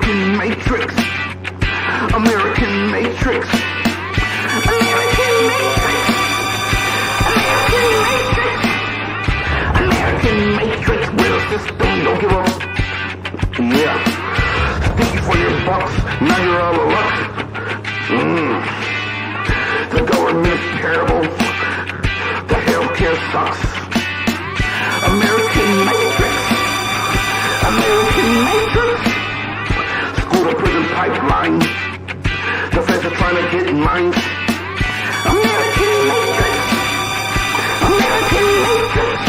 AmeriKan MatriX. AmeriKan MatriX. AmeriKan MatriX. AmeriKan MatriX. Real system, don't give up. Yeah. Thank you for your bucks. Now you're out of luck. The government's terrible. The healthcare sucks. AmeriKan MatriX. AmeriKan MatriX. School to prison pipeline. The feds are trying to get mine. AmeriKan MatriX. AmeriKan MatriX.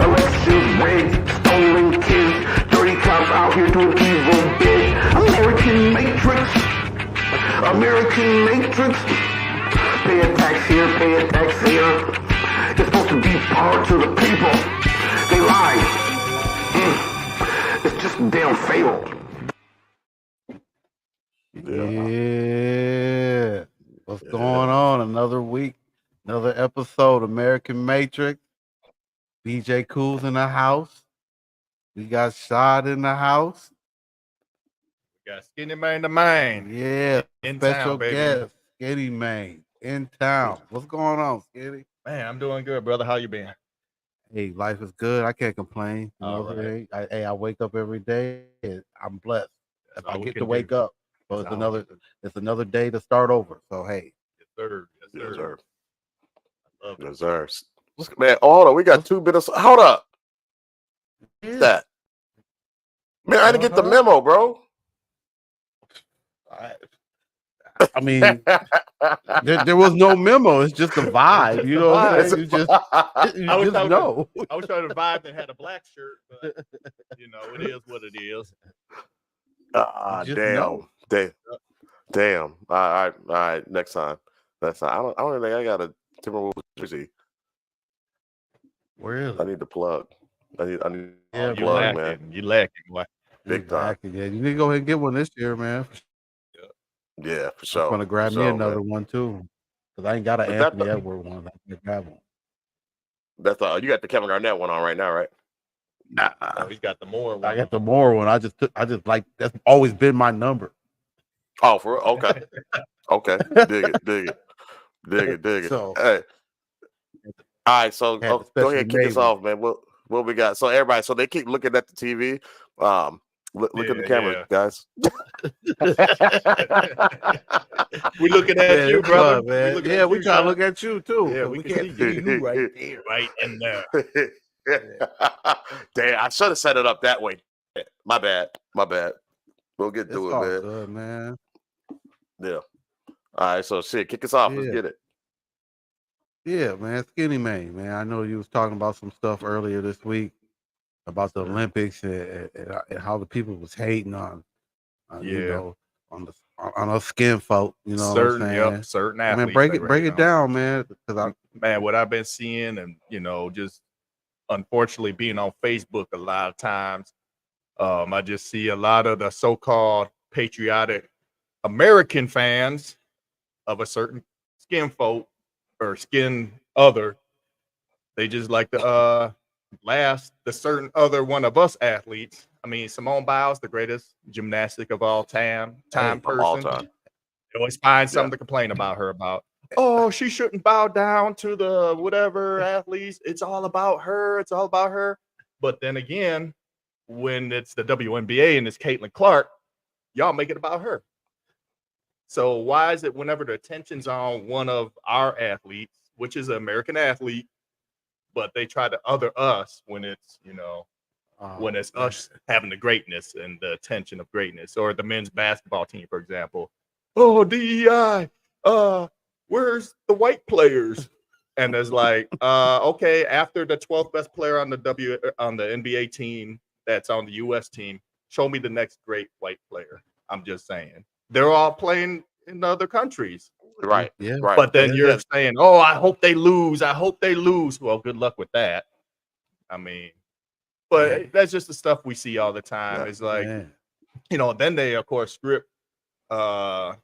Elections rigged, stolen kids, dirty cops out here doing evil big. AmeriKan MatriX. AmeriKan MatriX. Pay a tax here, pay a tax here. You're supposed to be part of the people. They lie. It's just a damn fail. Yeah. What's going on? Another week, another episode of AmeriKan MatriX. BJ Cool's in the house. We got Shad in the house. We got Skinnymaine Da Mane. Yeah. In Special town, baby. guest, Skinnymaine in town. What's going on, Skinny? Man, I'm doing good, brother. How you been? Hey, life is good. I can't complain. You know, All right. I wake up every day. And I'm blessed. That's I all we get can to wake do. up. So That's all we can do. it's another day to start over. So hey. Yes, sir. Yes, Yes, sir. sir. I love it. Yes, sir. Man, hold on. We got 2 minutes. Hold up. What's that? Man, I didn't get the memo, bro. I mean, there was no memo. It's just a vibe. You know what I'm saying? You just know. I was trying to vibe that had a black shirt, but you know, it is what it is. Just Damn. know. Damn. All right. Next time. I don't even think I got a Timberwolves jersey. Where is I it? need to plug. I need Yeah, to You plug, lacking. man. You lacking. Boy. Big time. Exactly. Yeah, you need to go ahead and get one this year, man. Yeah, for I'm sure. gonna grab For me sure, another man. one too, because I ain't got an Is that Anthony the- Edwards one. I can grab one. That's you got the Kevin Garnett one on right now, right? Nah, Oh, he's got the more one. I got the more one. I just like that's always been my number. Oh, for real? Okay. Okay. Dig it. So- Hey. All right, so Had to go specially ahead, kick made us one. off, man. What we got? So everybody, so they keep looking at the TV. Look at the camera, guys. We looking at Man, you, it's brother. fun, man. looking Yeah, at we you, try to Sean. look at you too. Yeah, 'cause we we can can't see see you right there. right in there. Damn, I should have set it up that way. My bad. We'll get It's to all it, man. good, man. Yeah. All right, so shit, kick us off. Let's Yeah. get it. Yeah, man. Skinnymaine, man. I know you was talking about some stuff earlier this week about the Olympics and how the people was hating on you Yeah. know, on us skin folk. You know certain, what I'm saying? certain I athletes. mean, break they it rate on. down, man. Because Man, what I've been seeing, and you know, just unfortunately being on Facebook a lot of times, I just see a lot of the so-called patriotic American fans of a certain skin folk or skin other. They just like to last the certain other one of us athletes. I mean, Simone Biles, the greatest gymnastic of all time Of person. all time. They always find something to complain about her about. Oh, she shouldn't bow down to the whatever athletes. It's all about her. It's all about her. But then again, when it's the WNBA and it's Caitlin Clark, y'all make it about her. So why is it whenever the attention's on one of our athletes, which is an American athlete, but they try to other us when it's, you know, when it's us having the greatness and the attention of greatness, or the men's basketball team, for example. Oh, DEI, where's the white players? And it's like, okay, after the 12th best player on the NBA team that's on the US team, show me the next great white player. I'm just saying. They're all playing in other countries. Right. Yeah. Right. But then you're saying, oh, I hope they lose. I hope they lose. Well, good luck with that. I mean, but that's just the stuff we see all the time. Yeah. It's like, Man. you know, then they, of course, strip the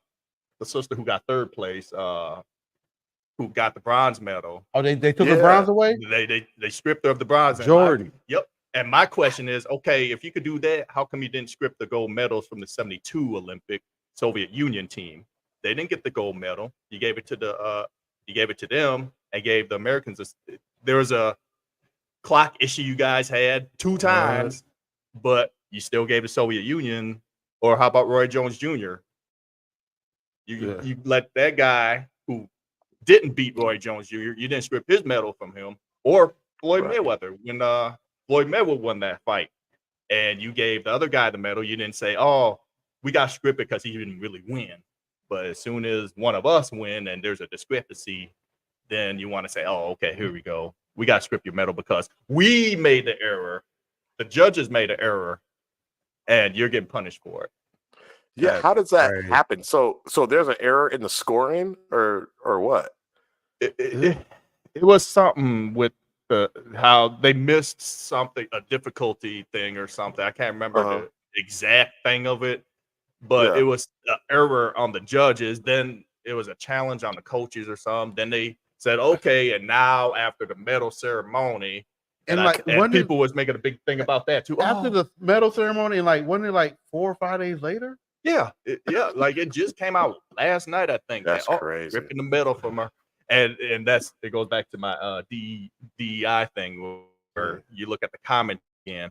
sister who got third place, who got the bronze medal. Oh, they took the bronze away? They stripped her of the bronze. And Jordan. yep. And my question is, okay, if you could do that, how come you didn't script the gold medals from the 72 Olympic Soviet Union team? They didn't get the gold medal. You gave it to them and gave the Americans there was a clock issue you guys had 2 times, but you still gave the Soviet Union. Or how about Roy Jones Jr.? You let that guy who didn't beat Roy Jones Jr., you didn't script his medal from him, or Floyd Mayweather when Floyd Mayweather won that fight, and you gave the other guy the medal. You didn't say, "Oh, we got scripted because he didn't really win." But as soon as one of us win and there's a discrepancy, then you want to say, "Oh, okay, here we go. We got to script your medal because we made the error. The judges made an error, and you're getting punished for it." Yeah, how does that happen? So there's an error in the scoring, or what? It was something with how they missed something, a difficulty thing or something. I can't remember the exact thing of it, but it was an error on the judges. Then it was a challenge on the coaches or something. Then they said, okay, and now after the medal ceremony, and people was making a big thing about that too. After the medal ceremony, and wasn't it like 4 or 5 days later? Yeah, like it just came out last night, I think. That's crazy. Ripping the medal from her. And it goes back to my DEI thing where you look at the comment again.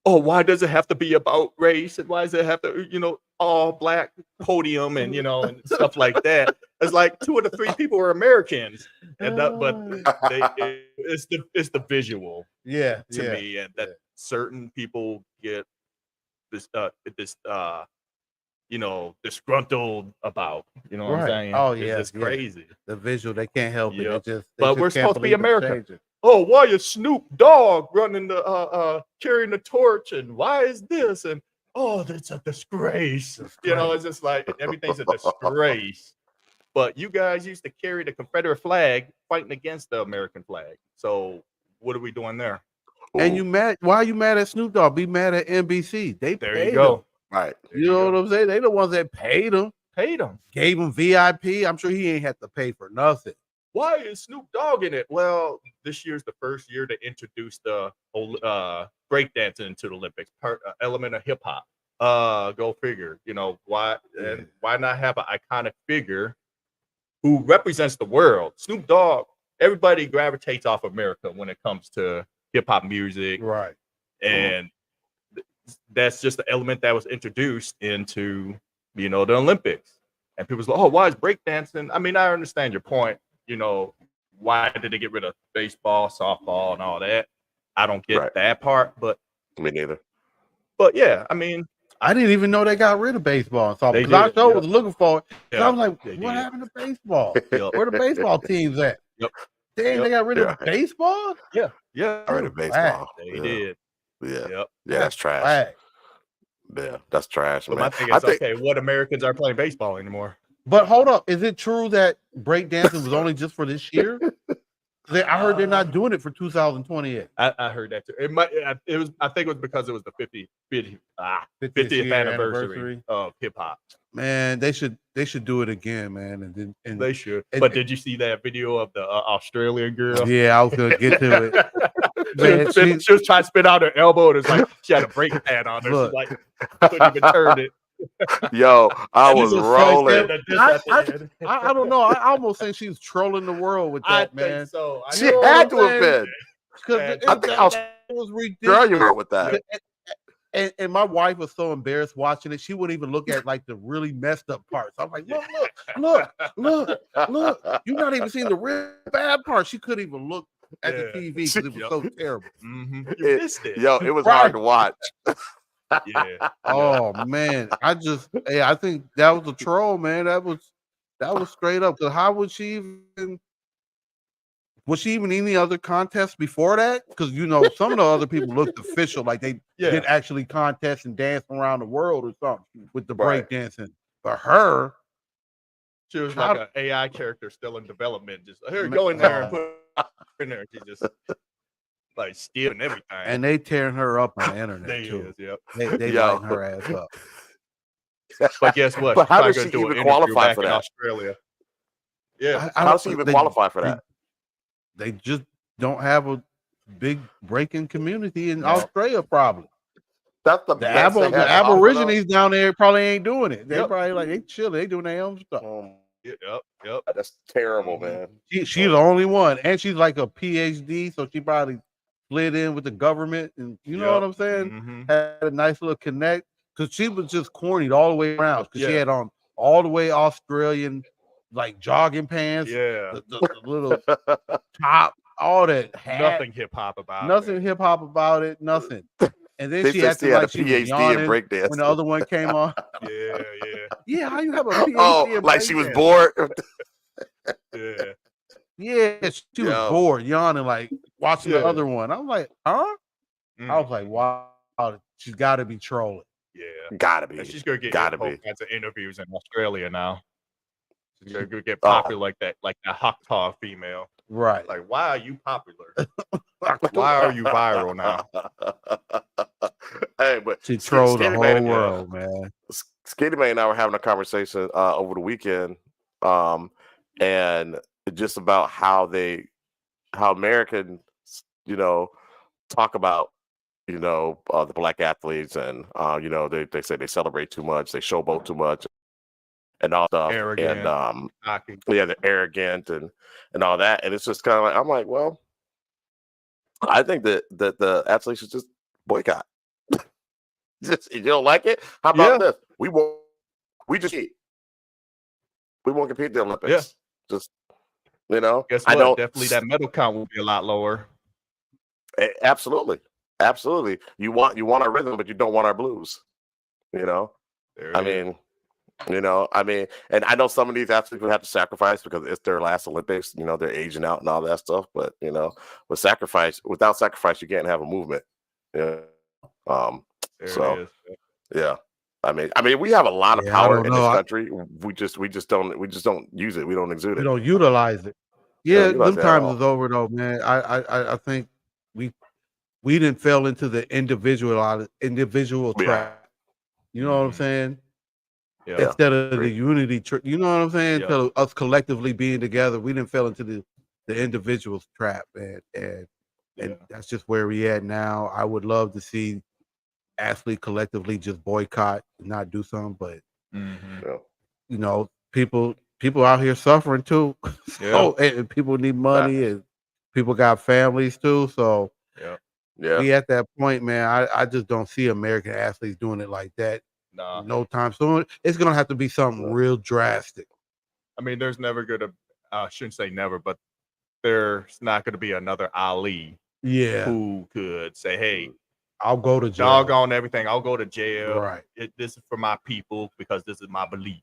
Oh, why does it have to be about race? And why does it have to, all black podium and and stuff like that? It's like 2 of the 3 people were Americans, and it's the visual, to me, and that certain people get this disgruntled about, what I'm saying? Oh, it's crazy. The visual, they can't help it. But we're supposed to be America. Oh, why is Snoop Dogg running carrying the torch, and why is this? And that's a disgrace. It's just like everything's a disgrace. But you guys used to carry the Confederate flag fighting against the American flag. So what are we doing there? And you mad? Why are you mad at Snoop Dogg? Be mad at NBC. There you go. Right. You know what I'm saying? They the ones that paid him. Gave him VIP. I'm sure he ain't had to pay for nothing. Why is Snoop Dogg in it? Well, this year's the first year to introduce the breakdancing into the Olympics, element of hip hop. Go figure. Why not have an iconic figure who represents the world? Snoop Dogg, everybody gravitates off America when it comes to hip hop music. Right. And that's just the element that was introduced into, the Olympics. And people say, oh, why is breakdancing? I mean, I understand your point. Why did they get rid of baseball, softball, and all that? I don't get that part, but me neither. But yeah, I mean, I didn't even know they got rid of baseball and softball. Because I was looking for it. I was like, what happened to baseball? Where the baseball teams at? Dang, they got rid of baseball? Yeah. Got rid of baseball. They did. Yeah, that's trash. Yeah, that's trash. But my thing is, okay, what Americans are playing baseball anymore? But hold up, is it true that breakdancing was only just for this year? I heard they're not doing it for 2028. I heard that too. I think it was because it was the 50th anniversary of hip hop. Man, they should do it again, man. And they should. But did you see that video of the Australian girl? Yeah, I was gonna get to it. Man, she was trying to spit out her elbow, and it's like she had a brake pad on her. She couldn't even turn it. Yo, I was rolling. I don't know. I almost think she was trolling the world with that, man. Think so. She had to have been. Because I think it was ridiculous with that. And my wife was so embarrassed watching it. She wouldn't even look at the really messed up parts. I'm like, look. You're not even seeing the real bad part. She couldn't even look at the TV because it was so terrible. You missed it. Yo, it was hard to watch. Yeah. Oh man, I think that was a troll, man. That was straight up. Because how would she even? Was she even in any other contest before that? Because some of the other people looked official, like they did actually contest and dance around the world or something with the breakdancing. But her, she was like an AI character still in development. Just here, go in there and put in there. She just like stealing everything. And they tearing her up on the internet too. They lighting her ass up. But guess what? But how does she even qualify for that? Australia. Yeah. How does she even qualify for that? They just don't have big breaking community in Yeah. Australia, probably. That's the The, best they the had to offer, though. Aborigines down there probably ain't doing it. They Yep. probably like they chilling, they doing their own stuff. Yep. That's terrible, man. She's the only one, and she's like a PhD, so she probably slid in with the government, and you know what I'm saying. Had a nice little connect because she was just cornied all the way around because she had on all the way Australian like jogging pants, the little top, all that hat, Nothing hip hop about nothing hip hop about it, nothing. And then They she said acted she had like a she was PhD in yawning breakdancing. when the other one came on. Yeah. Yeah, how you have a PhD Oh, in like she was breakdancing? bored. Yeah. Yeah, she was Yo. bored, yawning, like watching the other one. I'm like, huh? I was like, wow, she's got to be trolling. Yeah. Gotta be. And she's gonna get Gotta all be. kinds of interviews in Australia now. She's gonna get popular like that Hakta female. Right. Like, why are you popular? Why are you viral now? Hey, but She trolled the whole Skinnymaine, world, man. Skinnymaine and I were having a conversation over the weekend, and just about how Americans, talk about, the black athletes, and they say they celebrate too much, they showboat too much, and all stuff, Arrogant, and cocky. they're arrogant and all that, and it's just kind of like, I'm like, well, I think that the athletes should just boycott. Just, you don't like it? How about this? We won't compete in the Olympics. Just Guess what? I know Definitely that medal count will be a lot lower. Absolutely. You want our rhythm, but you don't want our blues. I mean, and I know some of these athletes would have to sacrifice because it's their last Olympics. They're aging out and all that stuff. But without sacrifice, you can't have a movement. Yeah. Yeah. I mean, we have a lot of power in this country. We just don't use it. We don't exude it. We don't utilize it. Yeah, them times is over though, man. I think we didn't fell into the individual trap. You know what I'm saying? Yeah. Instead of the unity, you know what I'm saying? Instead of us collectively being together, we didn't fell into the individual's trap, man. And that's just where we at now. I would love to see athletes collectively just boycott and not do something, but people out here suffering too. So, and people need money, and people got families too. So we at that point, man. I just don't see American athletes doing it like that. No time soon. It's gonna have to be something real drastic. I mean, there's never gonna I shouldn't say never, but there's not gonna be another Ali who could say, hey, I'll go to jail. Doggone everything. I'll go to jail. Right. This is for my people because this is my belief.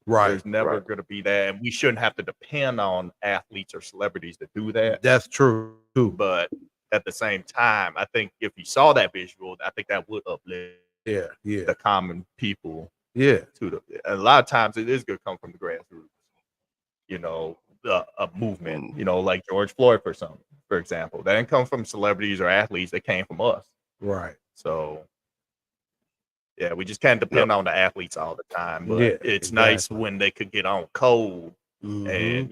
Right. There's never going to be that. And we shouldn't have to depend on athletes or celebrities to do that. That's true too. But at the same time, I think if you saw that visual, I think that would uplift the common people. Yeah. A lot of times it is going to come from the grassroots. A movement, like George Floyd for example. That didn't come from celebrities or athletes. They came from us. Right. So, we just can't depend on the athletes all the time. But it's nice when they could get on code and,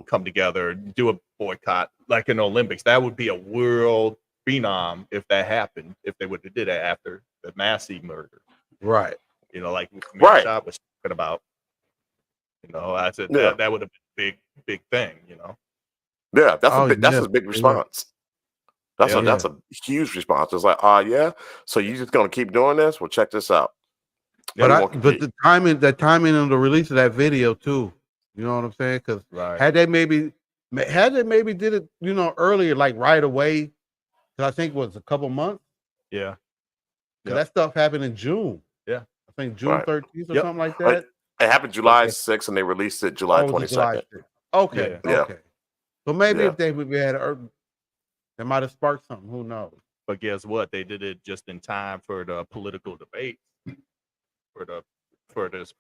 come together, do a boycott like in the Olympics. That would be a world phenom if that happened, if they would have did that after the Massey murder. Right. Like Shot was talking about. I said that would have been a big thing, Yeah, that's a big response. That's a huge response. It's like, so you just gonna keep doing this? Well, check this out. But the timing of the release of that video too. You know what I'm saying? Because had they maybe did it, earlier, like right away, because I think it was a couple months. Yeah. Because that stuff happened in June. Yeah. I think June 13th or something like that. It happened July 6th, and they released it July 22nd. Okay. So maybe if they would had it might have sparked something. Who knows? But guess what? They did it just in time for the political debate for this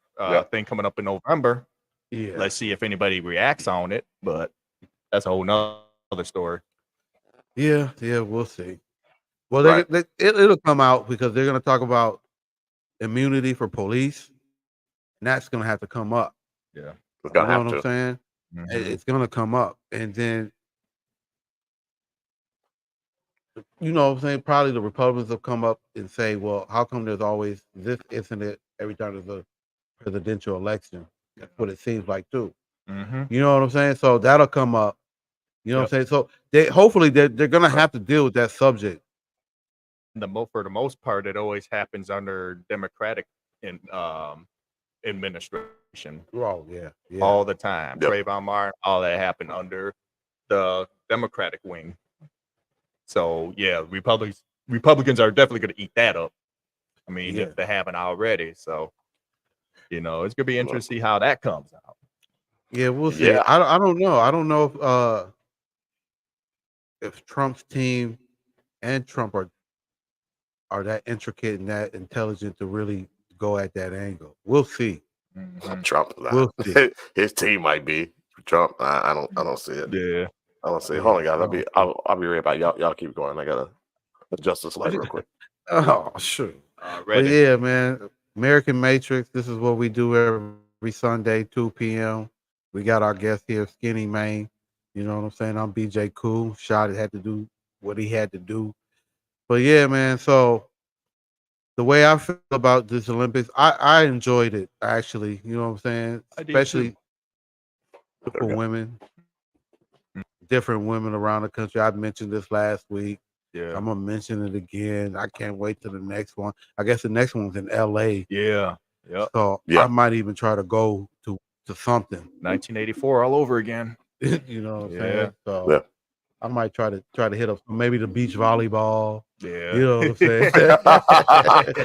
thing coming up in November. Yeah. Let's see if anybody reacts on it. But that's a whole nother story. Yeah, we'll see. Well, it'll come out because they're going to talk about immunity for police, and that's going to have to come up. Yeah, you know what I'm saying? It's going to come up, and then you know what I'm saying, probably the Republicans have come up and say, well, how come there's always this incident every time there's a presidential election? That's what it seems like too. Mm-hmm. You know what I'm saying? So that'll come up. You know what I'm saying? So they hopefully they're gonna have to deal with that subject. For the most part, it always happens under Democratic administration Oh yeah, yeah. all the time. Yep. Trayvon Martin, all that happened under the Democratic wing. So yeah, Republicans are definitely going to eat that up. I mean, Yeah. if they haven't already. So you know, it's gonna be interesting to see how that comes out. Yeah, we'll see. Yeah. I don't know. I don't know if Trump's team and Trump are that intricate and that intelligent to really go at that angle. We'll see. Mhm. Trump, We'll see. his team might be Trump. I don't see it. Yeah. I don't see it. Yeah, Hold on, guys. I don't see it. I'll be right back. Y'all keep going. I gotta adjust this light real quick. Oh, sure. But Ready. yeah, man, AmeriKan MatriX. This is what we do every Sunday, 2 p.m. We got our guest here, Skinnymaine. You know what I'm saying? I'm BJ Cool. Shot had to do what he had to do. But yeah, man. So the way I feel about this Olympics, I enjoyed it actually. You know what I'm saying? I did Especially too. for women, different women around the country. I mentioned this last week. Yeah. I'm gonna mention it again. I can't wait to the next one. I guess the next one's in LA. Yeah. Yep. So Yeah. I might even try to go to something. 1984 all over again. You know what I'm saying? So Yeah. I might try to hit up maybe the beach volleyball. Yeah. You know what I'm saying?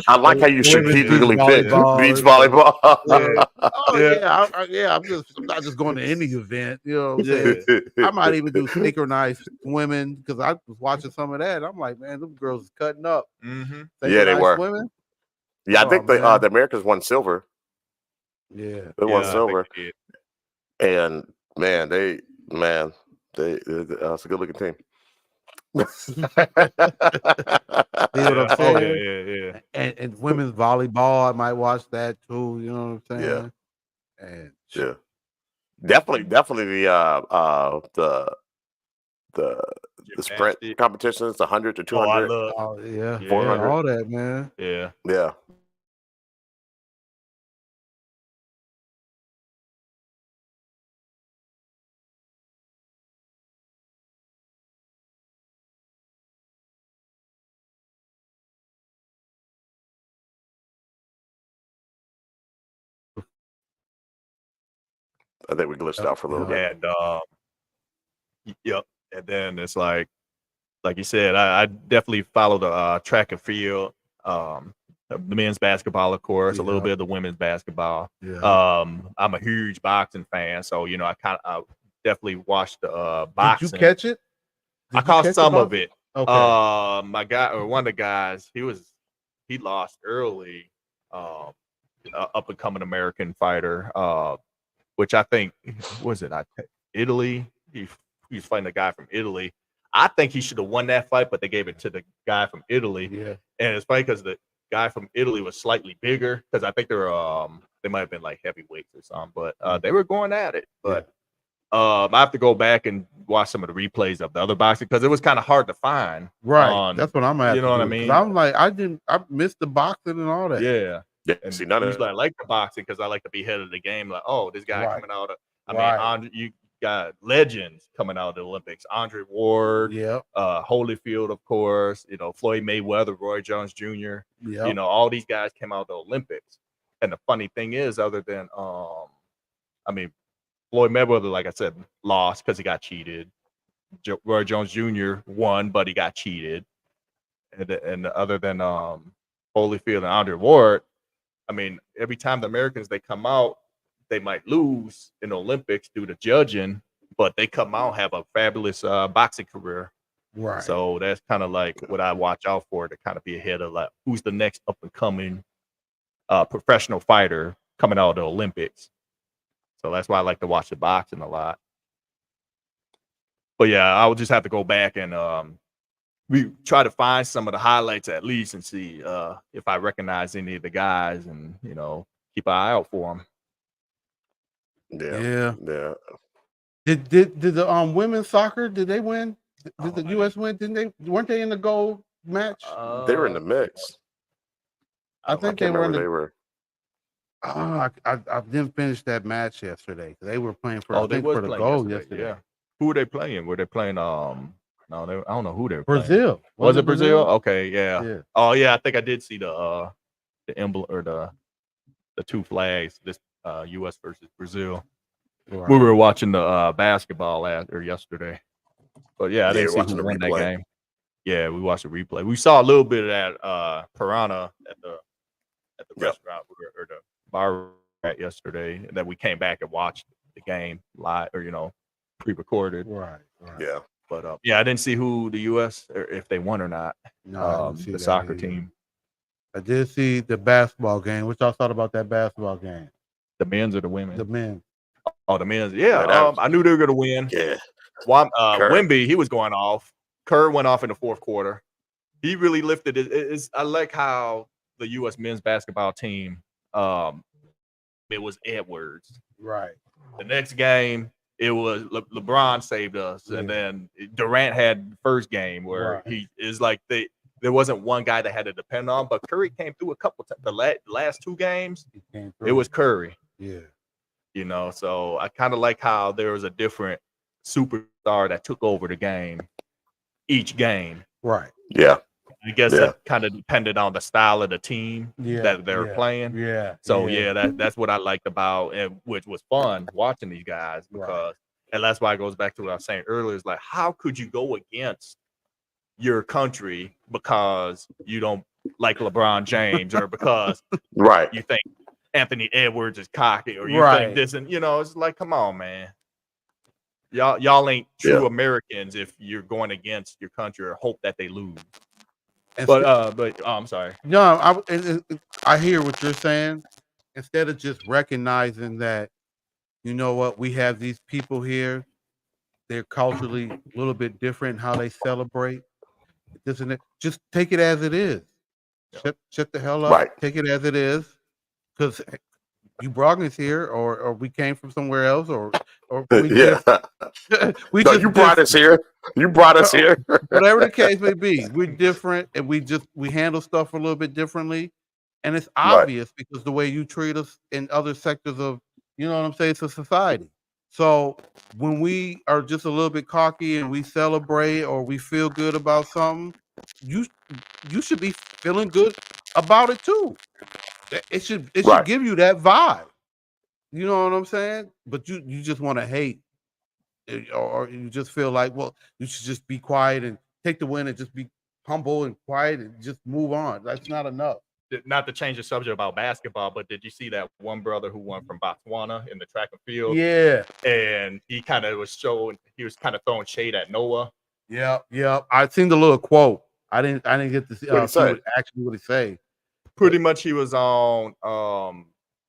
I like how you Women's strategically beach pick volleyball. beach volleyball. Yeah. Oh Yeah. yeah, I'm not just going to any event. You know what I'm saying? I might even do synchronized swimming because I was watching some of that. I'm like, man, them girls is cutting up. Mm-hmm. Yeah, they were. Swimming? Yeah, I Oh, think man. the Americans won silver. Yeah. They won Yeah, I think silver, they did. and they it's a good looking team. See what I'm Oh saying? yeah. And women's volleyball, I might watch that too. You know what I'm Yeah. saying? And Yeah, definitely the sprint Gymnastics. competitions, 100 to Oh, I 200. love. oh yeah, Yeah. 400. all that, man. Yeah. Yeah. I think we glitched out for a little bit. And yep. And then it's like you said, I definitely follow the track and field, the men's basketball, of course, a little Yeah. bit of the women's basketball. Yeah. I'm a huge boxing fan, so you know I definitely watched the Did boxing. you catch it? I Did you caught catch some the of boxing? it. Okay. My guy or one of the guys, he lost early. Up and coming American fighter, which I think was it Italy. He's fighting a guy from Italy. I think he should have won that fight, but they gave it to the guy from Italy. Yeah. And it's funny because the guy from Italy was slightly bigger because I think they might have been like heavyweights or something, but they were going at it. But I have to go back and watch some of the replays of the other boxing because it was kind of hard to find. Right. That's what I'm at. You know what I mean? I'm like, I missed the boxing and all that. Yeah. Yeah. And See, none of usually I like the boxing because I like to be ahead of the game. Like, oh, this guy Right. coming out of, Right. mean, you got legends coming out of the Olympics. Andre Ward, Yeah. Holyfield, of course, you know, Floyd Mayweather, Roy Jones Jr. Yeah. You know, all these guys came out of the Olympics. And the funny thing is, other than Floyd Mayweather, like I said, lost because he got cheated. Roy Jones Jr. won, but he got cheated. And other than Holyfield and Andre Ward, I mean, every time the Americans they come out, they might lose in the Olympics due to judging, but they come out have a fabulous boxing career. Right. So that's kind of like what I watch out for to kind of be ahead of like who's the next up and coming professional fighter coming out of the Olympics. So that's why I like to watch the boxing a lot. But yeah, I would just have to go back and we try to find some of the highlights at least and see if I recognize any of the guys and, you know, keep an eye out for them. Yeah. Did the women's soccer, did they win? Did the U.S. win? Didn't they? Weren't they in the gold match? They were in the mix. I I think can't they were in remember the. they were. Oh, I didn't finish that match yesterday. They were playing for I they think was for the playing gold yesterday. yesterday. Yeah. Who were they playing? Were they playing? No, I don't know who they were playing. Brazil. Was it Brazil? Okay, yeah. Yeah. Oh yeah, I think I did see the emblem or the two flags. This U.S. versus Brazil. Right. We were watching the basketball yesterday, but yeah, I didn't see watching who the won that replay. game. Yeah, we watched the replay. We saw a little bit of that piranha at the restaurant or the bar at yesterday. And then we came back and watched the game live or pre-recorded. Right. Yeah. But yeah, I didn't see who the U.S. or if they won or not. No, I didn't see the that soccer either. team, I did see the basketball game. What y'all thought about that basketball game? the men's or the women? The men. Oh, the men's. Yeah, Yeah, I knew they were gonna win. Yeah. Wemby, he was going off. Kerr went off in the fourth quarter. He really lifted it. I like how the U.S. men's basketball team. It was Edwards. Right. The next game, it was LeBron saved us, and then Durant had the first game where he is like there wasn't one guy that had to depend on, but Curry came through a couple times. The last two games, it was Curry. Yeah. So I kind of like how there was a different superstar that took over the game each game. Right. Yeah. I guess that kind of depended on the style of the team that they were playing. Yeah. So that's what I liked about it, which was fun watching these guys because, and that's why it goes back to what I was saying earlier. Is like, how could you go against your country because you don't like LeBron James or because you think Anthony Edwards is cocky or you think this and it's like, come on, man. Y'all ain't true Americans if you're going against your country or hope that they lose. But I'm sorry. No, I hear what you're saying. Instead of just recognizing that, you know what, we have these people here, they're culturally a little bit different in how they celebrate. Just take it as it is. Shut the hell up. Right. Take it as it is, because you brought us here, or we came from somewhere else, or we just you brought us here. You brought us here. Whatever the case may be, we're different, and we handle stuff a little bit differently, and it's obvious because the way you treat us in other sectors of, you know what I'm saying, it's a society. So when we are just a little bit cocky and we celebrate or we feel good about something, you should be feeling good about it too. It should give you that vibe. You know what I'm saying? But you just want to hate, or you just feel like, well, you should just be quiet and take the win and just be humble and quiet and just move on. That's not enough. Not to change the subject about basketball, but did you see that one brother who won from Botswana in the track and field? Yeah. And he kind of was kind of throwing shade at Noah. Yeah. I seen the little quote. I didn't get to see what he say. Pretty much he was on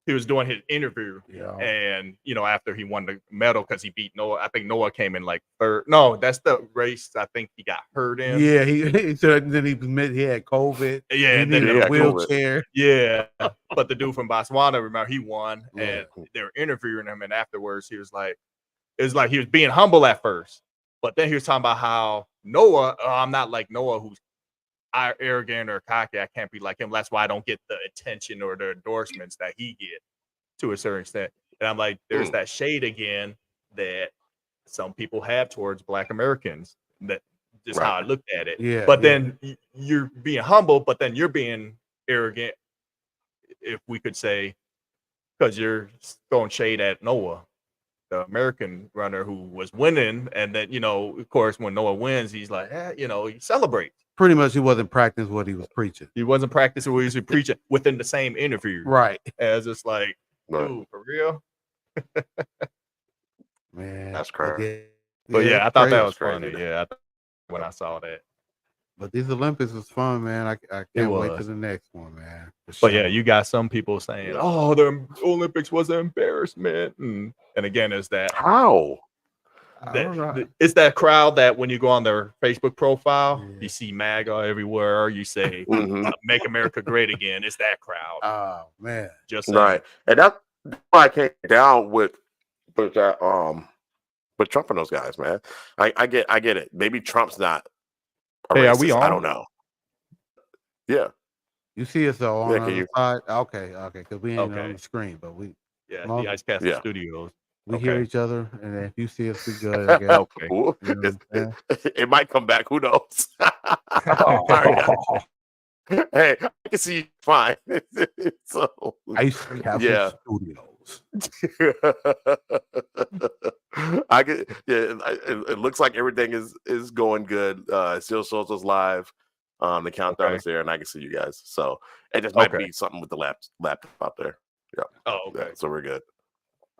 he was doing his interview and after he won the medal because he beat Noah. I think Noah came in like third. No, that's the race I think he got hurt in. Yeah, he said then he admitted he had COVID. Yeah, and then he had a wheelchair. COVID. Yeah. But the dude from Botswana, remember, he won and they were interviewing him, and afterwards he was like, it was like he was being humble at first, but then he was talking about how Noah, I'm not like Noah who's arrogant or cocky. I can't be like him. That's why I don't get the attention or the endorsements that he get to a certain extent. And I'm like, there's that shade again that some people have towards Black Americans. That just how I looked at it. Yeah. But then you're being humble, but then you're being arrogant, if we could say, because you're throwing shade at Noah, the American runner who was winning. And then, of course, when Noah wins, he's like, he celebrates. Pretty much he wasn't practicing what he was preaching. He wasn't practicing what he was preaching within the same interview. Right. As it's like, dude, for real? Man. That's crazy. But I thought that was funny. Yeah, when I saw that. But these Olympics was fun, man. I can't wait to the next one, man. But you got some people saying, "Oh, the Olympics was an embarrassment," and again, is that how? It's that crowd that when you go on their Facebook profile, you see MAGA everywhere. You say, "Make America Great Again." It's that crowd. Oh man, just saying. Right, and that's why I came down with that But Trump and those guys, man, I get it. Maybe Trump's not a Hey, are racist. we I on? don't know. Yeah. You see us though on Yeah, the can other you? side. Okay, because we ain't on Okay. the screen, but we Yeah, long the as Ice Castle Yeah. Studios. we hear Okay. each other, and if you see us, we good. I guess. Okay. Ooh, You know what I'm it might come back. Who knows? Sorry. Hey, I can see you fine. So, Ice Castle yeah. Studios. I get. Yeah, it looks like everything is going good. It still shows us live. The countdown Okay. is there, and I can see you guys. So it just might Okay. be something with the laptop out there. Yeah. Oh, Yeah. okay. So we're good.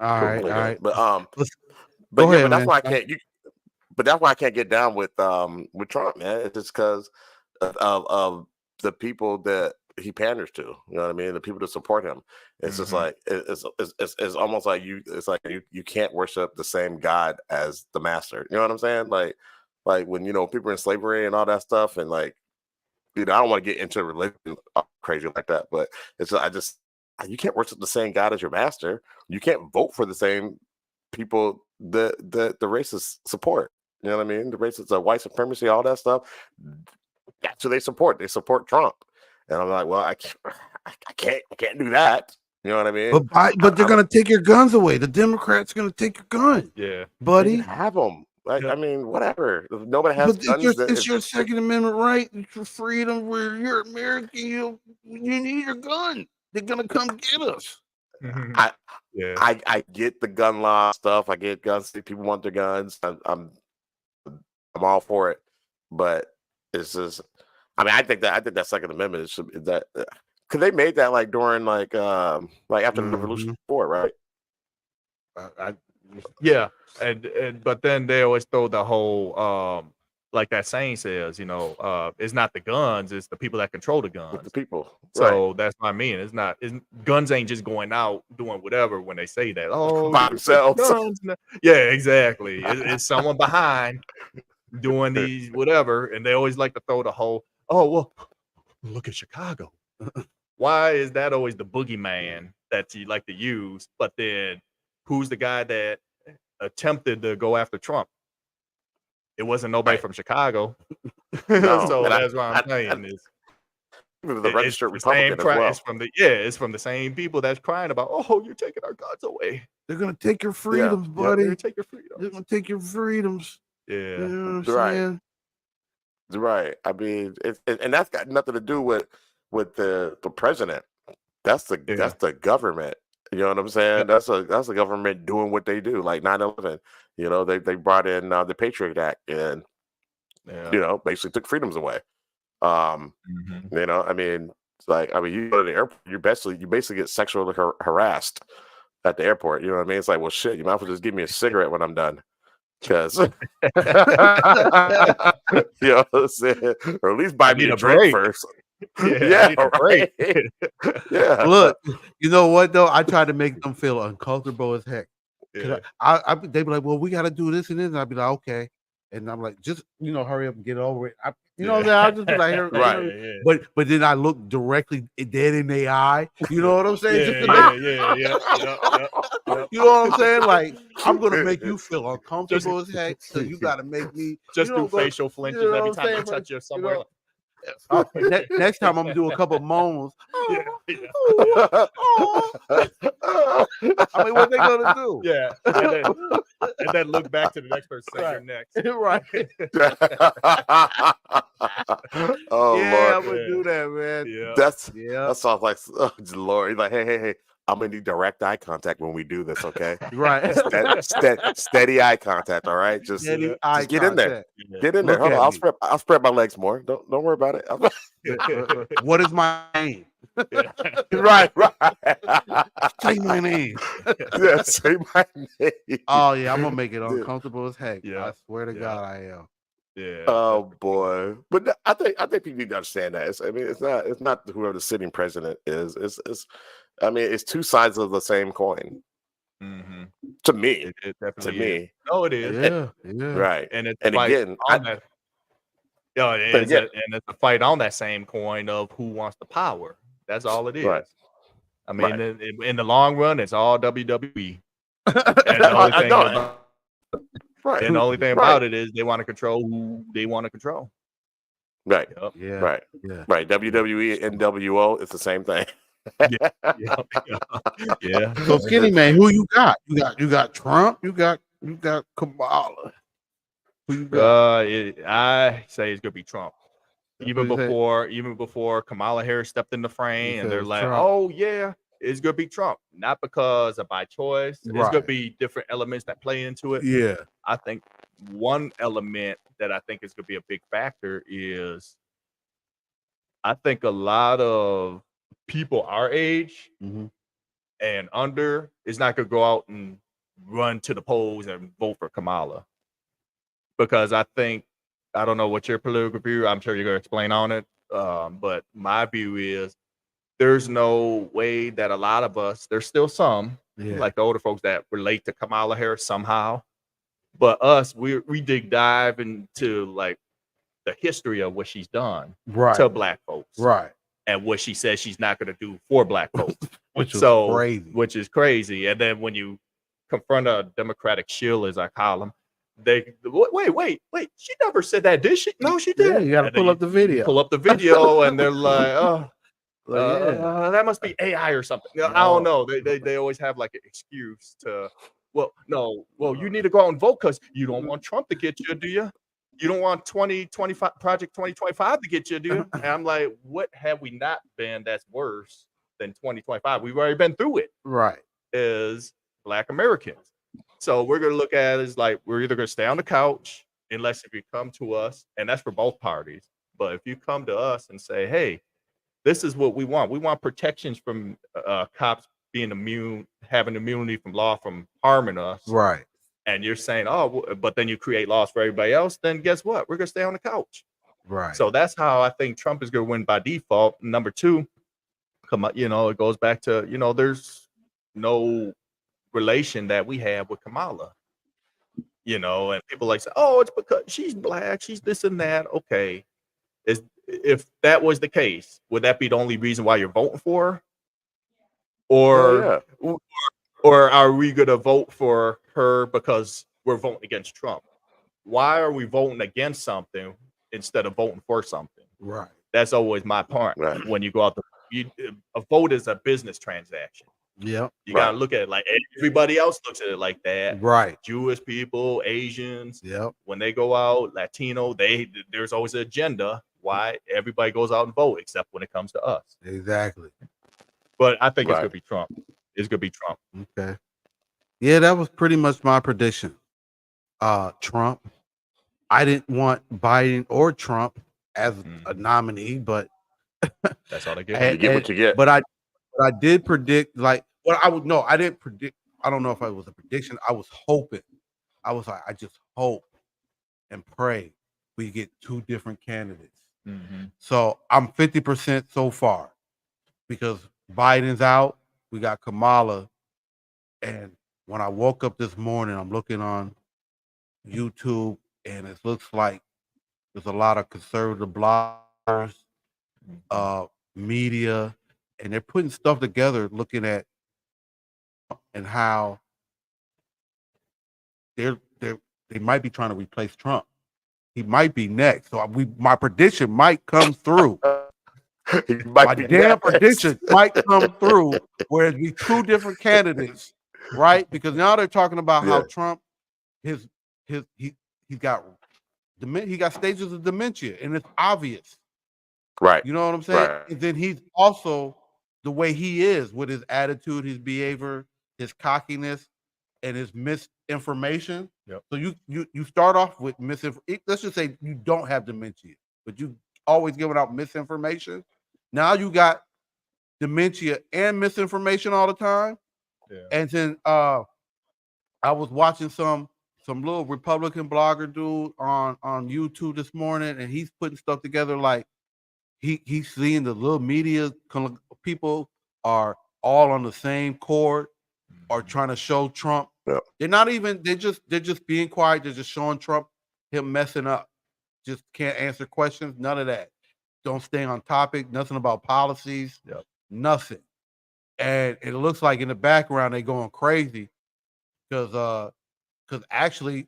All Cool, right, we're all good. right. But Let's but go yeah, ahead, but that's man. why I can't. But that's why I can't get down with Trump, man. It's just because of the people that he panders to. You know what I mean? The people that support him. It's just like it's almost like it's like you can't worship the same God as the master. You know what I'm saying? Like when people are in slavery and all that stuff, and like I don't want to get into religion crazy like that, but you can't worship the same God as your master. You can't vote for the same people that the racists support. You know what I mean? The racists, white supremacy, all that stuff. That's who they support. They support Trump, and I'm like, well, I can't do that. You know what I mean? But they're gonna take your guns away. The Democrats are gonna take your gun, Yeah. buddy. Have them. Yeah. I mean, whatever. If nobody has But guns. it's your Second Amendment right. It's your freedom. Where you're American, you need your gun. They're gonna come get us. Yeah. I get the gun law stuff. I get guns. People want their guns. I'm all for it, but it's just. I mean, I think that Second Amendment is that because they made that like during like after the Revolution War, right? Yeah, and but then they always throw the whole like that saying says, it's not the guns, it's the people that control the guns. With the people. So that's what I mean. Guns ain't just going out doing whatever when they say that. Oh, by themselves. guns. Yeah, exactly. It's someone behind doing these whatever, and they always like to throw the whole. Oh well, look at Chicago. Why is that always the boogeyman that you like to use? But then, who's the guy that attempted to go after Trump? It wasn't nobody from Chicago. No, So that's what I'm saying is the registered it's the same Republican as well. It's from the same people that's crying about, oh, you're taking our guns away. They're gonna take your freedoms, buddy. They're take your freedoms. They're gonna take your freedoms. Yeah, You know what I'm Right. saying? Right. I mean, and that's got nothing to do with the president. That's the government. You know what I'm saying? That's the government doing what they do, like 9/11. They brought in the Patriot Act and basically took freedoms away. I mean, it's like you go to the airport, you basically get sexually harassed at the airport. You know what I mean? It's like, well, shit, you might as well just give me a cigarette when I'm done. Because you know what I'm saying? Or at least buy me a drink first. Yeah, right. Yeah. Look, you know what though? I try to make them feel uncomfortable as heck. Yeah. They'd be like, "Well, we got to do this and this," and I'd be like, "Okay," and I'm like, "Just hurry up and get over it." I'll just be like, Right. But then I look directly dead in their eye. You know what I'm saying? Yeah. You know what I'm saying? Like, I'm gonna make you feel uncomfortable as heck. So you got to make me just do facial flinches every time I touch you somewhere. Next time I'm gonna do a couple moans. I mean, what they gonna do? Yeah, and then look back to the next person. You're next, right? Oh yeah, Lord, I'm gonna do that, man. Yeah, that sounds like Lord. He's like, hey, I'm gonna need direct eye contact when we do this, okay? Right. Steady eye contact, all right? Just get in there. Get in there. Hold on. I'll spread my legs more. Don't worry about it. What is my name? Right. Say my name. Yeah, say my name. Oh yeah, I'm gonna make it uncomfortable as heck. Yeah. I swear to God, I am. Yeah. Oh boy, but I think people need to understand that. It's not whoever the sitting president is. I mean, it's two sides of the same coin. Mm-hmm. To me, it definitely is. Oh, it is. Yeah. Right. And it's again, it's a fight on that same coin of who wants the power. That's all it is. Right. I mean, in the long run, it's all WWE. And the only thing Right. And the only thing Right. about it is they want to control who they want to control. Right. Yep. Yeah. Right. Yeah. Right. WWE and NWO, it's the same thing. Yeah. Yeah. So Skinny Man, who you got? You got Trump. You got Kamala. Who you got? I say it's gonna be Trump. That's Even what you say? before Kamala Harris stepped in the frame, You and said they're it's like, Trump. "Oh yeah, it's gonna be Trump." Not because of by choice. It's gonna Right. be different elements that play into it. Yeah. I think one element that I think is gonna be a big factor is I think a lot of people our age Mhm. and under is not gonna go out and run to the polls and vote for Kamala. Because I think I don't know what your political view. I'm sure you're gonna explain on it. But my view is there's no way that a lot of us, there's still some, Yeah. like the older folks that relate to Kamala Harris somehow. But us, we dig dive into like the history of what she's done Right. to black folks. Right. And what she says she's not gonna do for black folks. Which is So crazy. which is crazy. And then when you confront a Democratic shill, as I call them, they wait. She never said that, did she? No, she Yeah, did. you got to And then pull up the video. pull up the video, and they're like, "Oh, Like, yeah. that must be AI or something." I don't know. They always have like an excuse to. Well, no. Well, you need to go out and vote because you don't want Trump to get you, do you? You don't want 2025 Project 2025 to get you, do you? And I'm like, what have we not been that's worse than 2025? We've already been through it. Right. As Black Americans. So we're gonna look at it as like we're either gonna stay on the couch unless if you come to us, and that's for both parties. But if you come to us and say, "Hey, this is what we want protections from cops being immune, having immunity from law from harming us," Right. and you're saying, "Oh, but then you create laws for everybody else," then guess what? We're gonna stay on the couch. Right. So that's how I think Trump is gonna win by default. Number two, it goes back to there's no relation that we have with Kamala, and people like say, "Oh, it's because she's black, she's this and that." Okay, if that was the case, would that be the only reason why you're voting for her? Or Yeah. or are we gonna vote for her because we're voting against Trump? Why are we voting against something instead of voting for something? Right. That's always my point. Right. When you go out a vote is a business transaction. Yep. You gotta look at it like everybody else looks at it like that. Right. Jewish people, Asians, Yep. when they go out, Latino, there's always an agenda why everybody goes out and vote, except when it comes to us. Exactly. But I think it's Right. gonna be Trump. It's gonna be Trump. Okay. Yeah, that was pretty much my prediction. Trump. I didn't want Biden or Trump as a nominee, but That's all they get. You get what you get. But I did predict, like, well, I didn't predict. I don't know if it was a prediction. I was hoping. I was like, I just hope and pray we get two different candidates. Mm-hmm. So I'm 50% so far because Biden's out. We got Kamala. And when I woke up this morning, I'm looking on YouTube and it looks like there's a lot of conservative bloggers, media, and they're putting stuff together looking at and how they might be trying to replace Trump. He might be next. So my prediction might come through. My damn prediction might come through where it'd be two different candidates, right? Because now they're talking about how Trump he got stages of dementia, and it's obvious. Right. You know what I'm saying? Right. And then he's also the way he is with his attitude, his behavior, his cockiness, and his misinformation. Yep. So you start off with misinformation. Let's just say you don't have dementia, but you always giving out misinformation. Now you got dementia and misinformation all the time. Yeah. And then I was watching some little Republican blogger dude on YouTube this morning, and he's putting stuff together like he's seeing the little media people are all on the same chord, are trying to show Trump. Yeah. They're just being quiet. They're just showing Trump him messing up. Just can't answer questions. None of that. Don't stay on topic. Nothing about policies. Yep. Nothing. And it looks like in the background they're going crazy because actually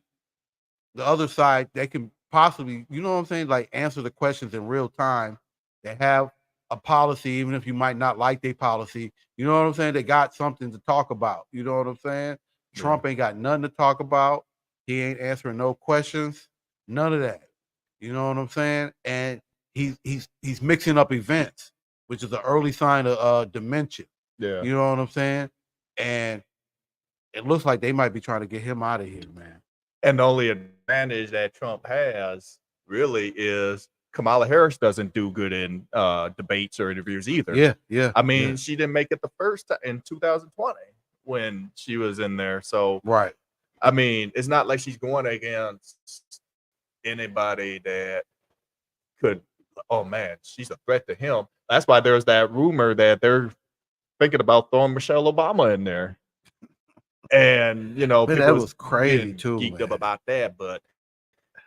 the other side, they can possibly, you know what I'm saying, like answer the questions in real time. They have a policy, even if you might not like their policy. You know what I'm saying? They got something to talk about. You know what I'm saying? Trump ain't got nothing to talk about. He ain't answering no questions. None of that. You know what I'm saying? And he's mixing up events, which is an early sign of dementia. Yeah. You know what I'm saying? And it looks like they might be trying to get him out of here, man. And the only advantage that Trump has really is Kamala Harris doesn't do good in debates or interviews either. Yeah, yeah. I mean, she didn't make it the first time in 2020 when she was in there. So, right. I mean, it's not like she's going against anybody that could, oh man, she's a threat to him. That's why there's that rumor that they're thinking about throwing Michelle Obama in there. And, you know, Man, people that was crazy too, geeked up man. about that. But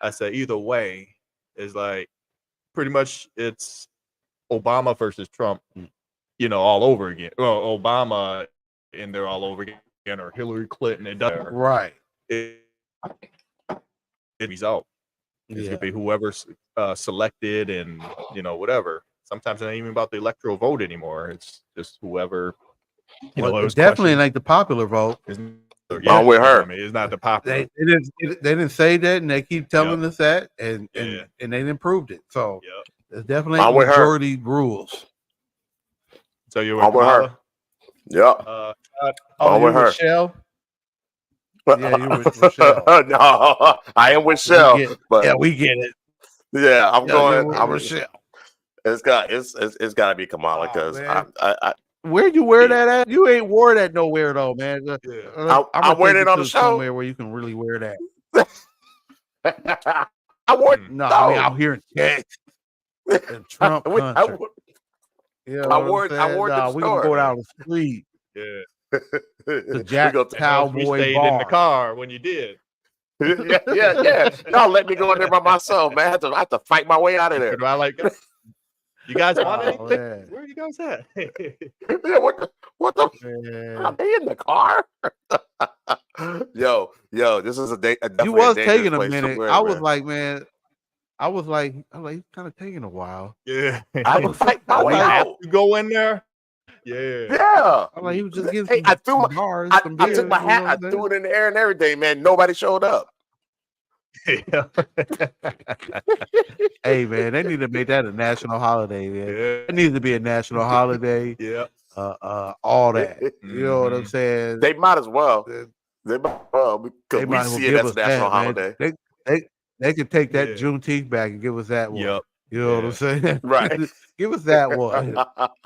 I said, either way, it's like pretty much it's Obama versus Trump, you know, all over again. Well, Obama in there all over again, or Hillary Clinton. It doesn't. Right. It result. It's gonna be whoever's selected, and you know, whatever. Sometimes it ain't even about the electoral vote anymore. It's just whoever. You know, it definitely ain't like the popular vote. I'm with her. I mean, it's not the popular. They didn't say that, and they keep telling us that, and they didn't prove it. So it's definitely majority rules. So you're with her. Yeah. I'm with her. Michelle? Yeah, you're with Michelle. No, I am with Shell. But we get it. Yeah, I'm going with Michelle. It's got to be Kamala because I where'd you wear that at? You ain't wore that nowhere though, man. I'm wearing it on the show somewhere where you can really wear that. I wore no, I mean out here in Texas, in Trump country. I wore it. We can go down the street. Yeah. The Jack Cowboy we stayed bar. in the car when you did. yeah. Y'all let me go in there by myself, man. I have to fight my way out of there. I like it. You guys want anything? Man. Where are you guys at? Yeah, what the? Are they in the car? yo, this is a day. You was taking a minute. I was like, man. I was like, it's kind of taking a while. Yeah, I was like, we have to go in there. Yeah. I'm like, he was just getting I took my hat, I threw it in the air and everything, man. Nobody showed up. Yeah. Hey, man, they need to make that a national holiday, man. It needs to be a national holiday. Yeah. All that. You know what I'm saying? They might as well. They might as well because we see it as a national holiday. They could take that Juneteenth back and give us that one. Yep. You know what I'm saying? Right. Give us that one.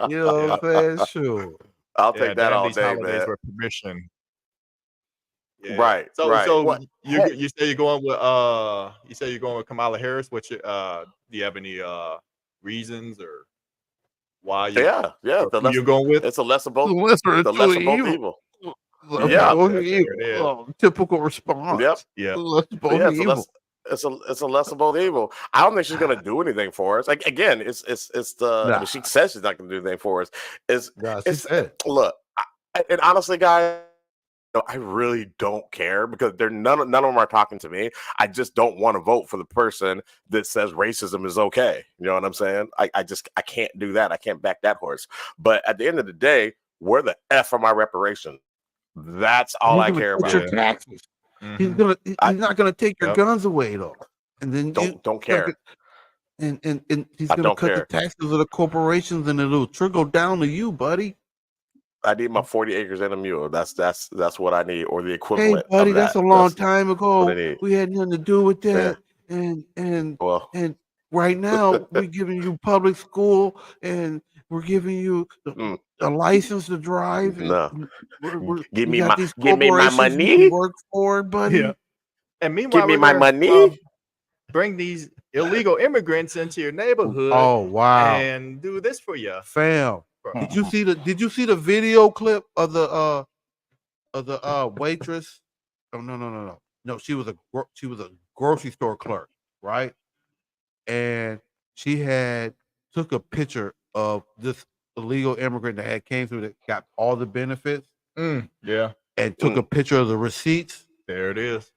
You know what I'm saying? Sure. I'll take that all day, man. For permission. Yeah. Right. So right. you say you're going with Kamala Harris. Which do you have any reasons or why? Yeah. You're going with? It's a lesser both. The lesser of both evil. Typical response. Yep. Yeah. It's a lesser of both evil. I don't think she's gonna do anything for us. Like again, it's the. I mean, she says she's not gonna do anything for us. Look, and honestly, guys, I really don't care because none of them are talking to me. I just don't want to vote for the person that says racism is okay. You know what I'm saying? I can't do that. I can't back that horse. But at the end of the day, where the F are my reparations? That's all I care about. Your taxes. He's not gonna take your guns away though. And then don't care. And he's gonna cut the taxes of the corporations and it'll trickle down to you, buddy. I need my 40 acres and a mule. That's what I need, or the equivalent. Hey, buddy, that's a long time ago. We had nothing to do with that. And right now we're giving you public school and we're giving you a license to drive. No, give me my money. Work for it, buddy. Yeah. And meanwhile, give me my money. Bring these illegal immigrants into your neighborhood. Oh wow! And do this for you, fam. Did you see the video clip of the waitress? Oh no. She was a grocery store clerk, right? And she took a picture of this illegal immigrant that had came through that got all the benefits. Yeah. And took a picture of the receipts. There it is.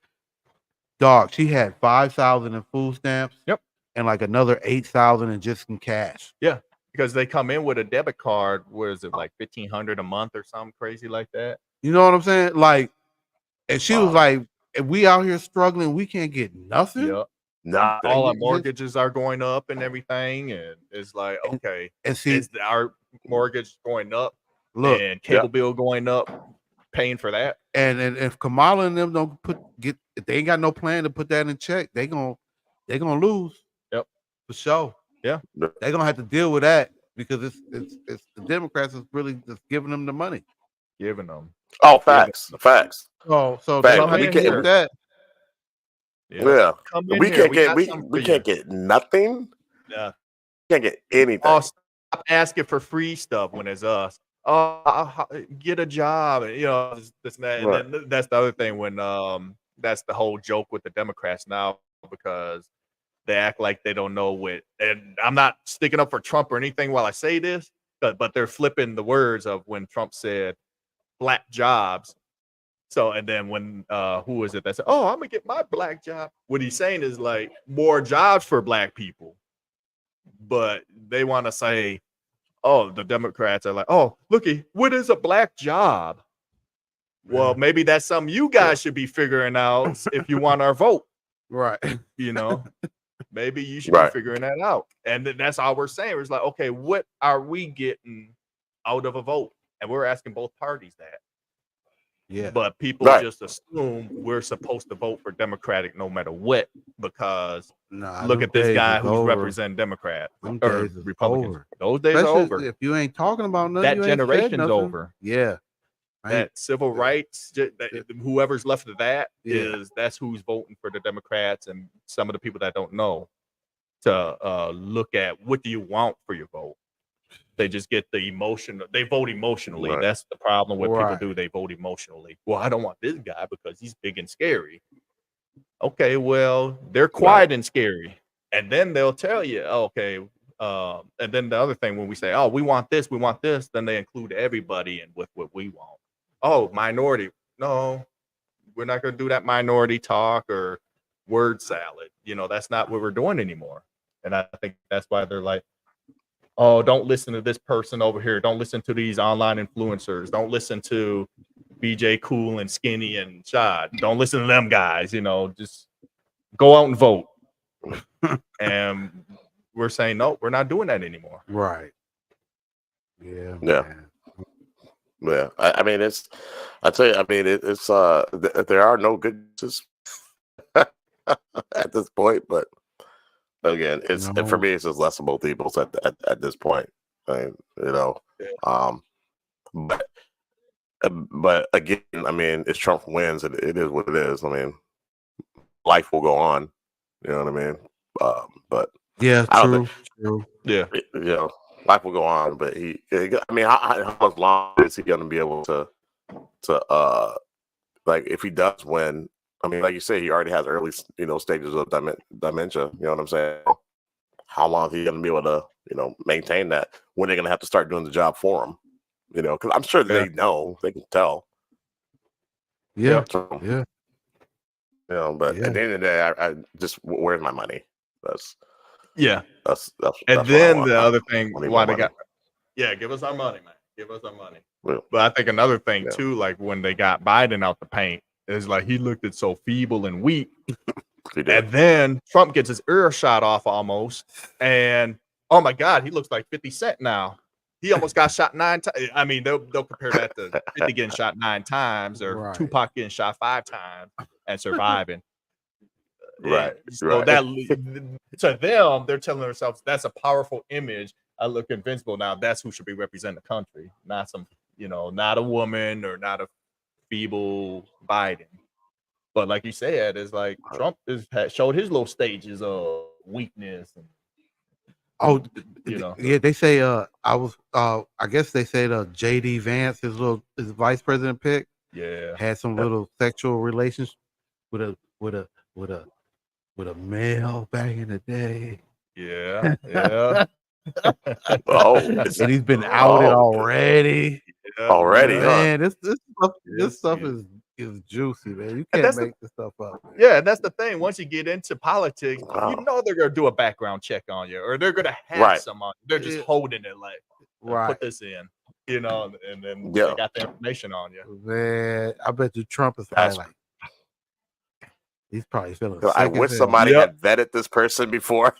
Dog, she had 5,000 in food stamps. Yep. And like another 8,000 in just in cash. Yeah, because they come in with a debit card. What is it, like 1,500 a month or something crazy like that? You know what I'm saying? Like, and she was Wow. like, if we out here struggling, we can't get nothing. Yep. Nothing. All our Just- mortgages are going up and everything, and it's like, okay, And see, is our mortgage going up look, and cable bill going up, paying for that? and if Kamala and them don't if they ain't got no plan to put that in check, they gonna lose. Yep. For sure. Yeah. They're gonna have to deal with that because it's the Democrats is really just giving them the money. Giving them. Oh, facts. Facts. So Facts. they Come don't in have to here. deal with that. Yeah. Come in We here. can't get got we something we for can't you. get nothing. Yeah. Can't get anything. Oh, stop asking for free stuff when it's us. Oh, get a job, and this and that. And Right. then that's the other thing when that's the whole joke with the Democrats now, because they act like they don't know what. And I'm not sticking up for Trump or anything while I say this, but they're flipping the words of when Trump said black jobs. So, and then when who is it that said, "Oh, I'm gonna get my black job"? What he's saying is like more jobs for black people, but they want to say, "Oh, the Democrats are like, oh, looky, what is a black job?" Well, maybe that's something you guys should be figuring out if you want our vote. Right. Maybe you should Right. be figuring that out. And that's all we're saying. It's like, okay, what are we getting out of a vote? And we're asking both parties that. Yeah. But people Right. just assume we're supposed to vote for Democratic no matter what, because Nah, look them at this days guy is who's over. representing Democrat Them or days is Republicans. over. Those days are Especially over. if you ain't talking about nothing, That you ain't said generation's nothing. over. Yeah. That civil rights, whoever's left of that Yeah. that's who's voting for the Democrats, and some of the people that don't know to look at what do you want for your vote. They just get the emotion. They vote emotionally. Right. That's the problem with Right. people do. They vote emotionally. Well, I don't want this guy because he's big and scary. Okay, well, they're quiet and scary. And then they'll tell you, okay. And then the other thing, when we say, oh, we want this, then they include everybody in with what we want. Oh, minority. No, we're not going to do that minority talk or word salad. That's not what we're doing anymore. And I think that's why they're like, oh, don't listen to this person over here. Don't listen to these online influencers. Don't listen to BJ Cool and Skinny and Shad. Don't listen to them guys. Just go out and vote. And we're saying, no, we're not doing that anymore. Right. Yeah. Yeah. Man. Yeah, I mean, I tell you, I mean, it's there are no good at this point, but again, it's No. for me, it's just less of both evils at this point. I mean, but again, I mean, if Trump wins, it is what it is. I mean, life will go on. You know what I mean? But Yeah, I don't true. Yeah. Life will go on, but I mean, how much longer is he going to be able to like, if he does win? I mean, like you say, he already has early, stages of dementia. You know what I'm saying? How long is he going to be able to, maintain that when they're going to have to start doing the job for him? Because I'm sure they know, they can tell. Yeah. So, Yeah. But Yeah. at the end of the day, I just, where's my money? That's and what then I want. the other thing, I need why more they money. give us our money, man. Give us our money. Yeah. But I think another thing Yeah. too, like when they got Biden out the paint, is like he looked so feeble and weak. He did. And then Trump gets his ear shot off almost. And oh my God, he looks like 50 Cent now. He almost got shot 9 times. I mean, they'll compare that to 50 getting shot 9 times or Right. Tupac getting shot 5 times and surviving. Right. So that to them, they're telling themselves that's a powerful image. I look invincible now. That's who should be representing the country, not some, not a woman or not a feeble Biden. But like you said, it's like Trump has showed his little stages of weakness. And, Oh, Yeah, they say I guess they said JD Vance, his vice president pick, had some little sexual relations with a male back in the day. Yeah. Oh, And he's been outed already. already, huh? Man, this stuff is is juicy, man. You And can't that's the make this stuff up. Man. Yeah, and that's the thing. Once you get into politics, you know they're gonna do a background check on you, or they're gonna have Right. some on you. They're just Yeah. holding it like, Right. put this in, you know, and then Yeah. they got the information on you. Man, I bet you Trump is probably like, he's probably feeling sick. I wish as hell. somebody had vetted this person before.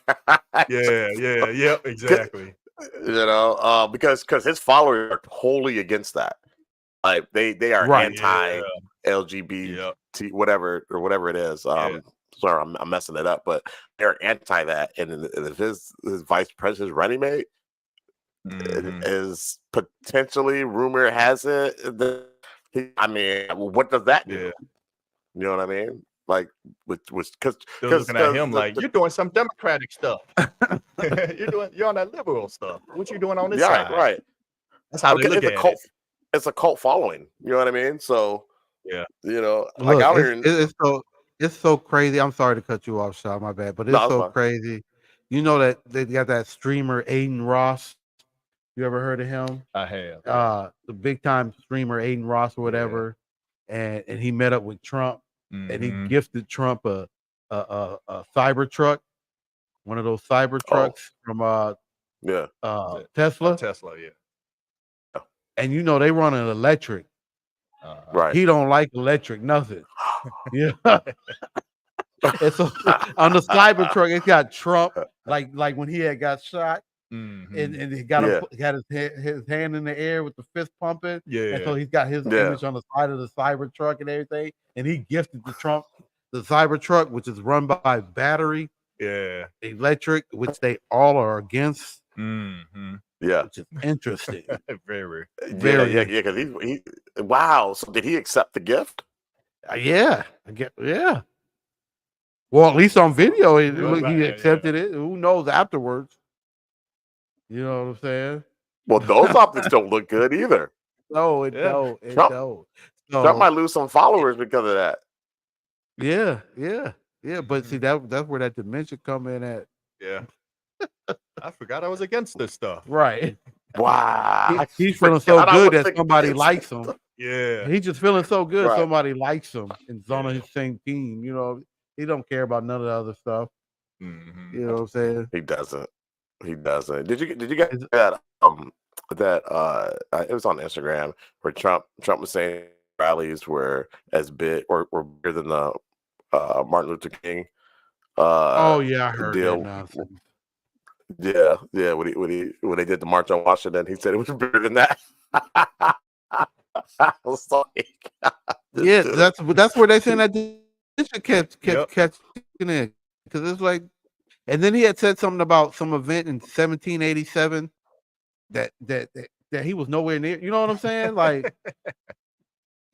Yeah, exactly. You know, because his followers are totally against that. Like they are Right. anti-LGBT, whatever it is. Sorry, I'm messing it up, but they're anti that. And if his vice president's running mate is potentially, rumor has it, I mean, what does that do? Yeah. You know what I mean? Like, because they're looking at him like, you're doing some Democratic stuff. you're on that liberal stuff. What you doing on this side? Right. That's how they look at it. It's a cult following. You know what I mean? So yeah, you know, Look, like out here, it's so crazy. I'm sorry to cut you off, Shaw. My bad, but it's so crazy. You know that they got that streamer Aiden Ross. You ever heard of him? I have. The big time streamer Aiden Ross or whatever, and he met up with Trump, and he gifted Trump a cyber truck, one of those cyber trucks from Tesla. Tesla, yeah. And you know they run an electric. Right. He don't like electric, nothing. Yeah. And so on the cyber truck, it's got Trump, like when he had got shot, and he got his hand in the air with the fist pumping. Yeah. And so he's got his image on the side of the cyber truck and everything. And he gifted the Trump the cyber truck, which is run by battery, electric, which they all are against. Yeah, which is interesting. very. Yeah. Because he. Wow. So did he accept the gift? Yeah. Well, at least on video, he accepted it. Who knows afterwards? You know what I'm saying? Well, those optics don't look good either. No, it don't. It don't. Trump might lose some followers because of that. Yeah. But see, that's where that dementia come in at. Yeah. I forgot I was against this stuff. Right. Wow. He's feeling so good that somebody likes him. Yeah. He's just feeling so good somebody likes him and is on his same team. You know, he don't care about none of the other stuff. You know what I'm saying? He doesn't. Did you get that it was on Instagram where Trump was saying rallies were as big or bigger than the Martin Luther King I heard deal. that nonsense. Yeah. When they did the March on Washington, he said it was bigger than that. I was like, that's where they saying that kept catching it, because it's like, and then he had said something about some event in 1787 that he was nowhere near. You know what I'm saying? Like,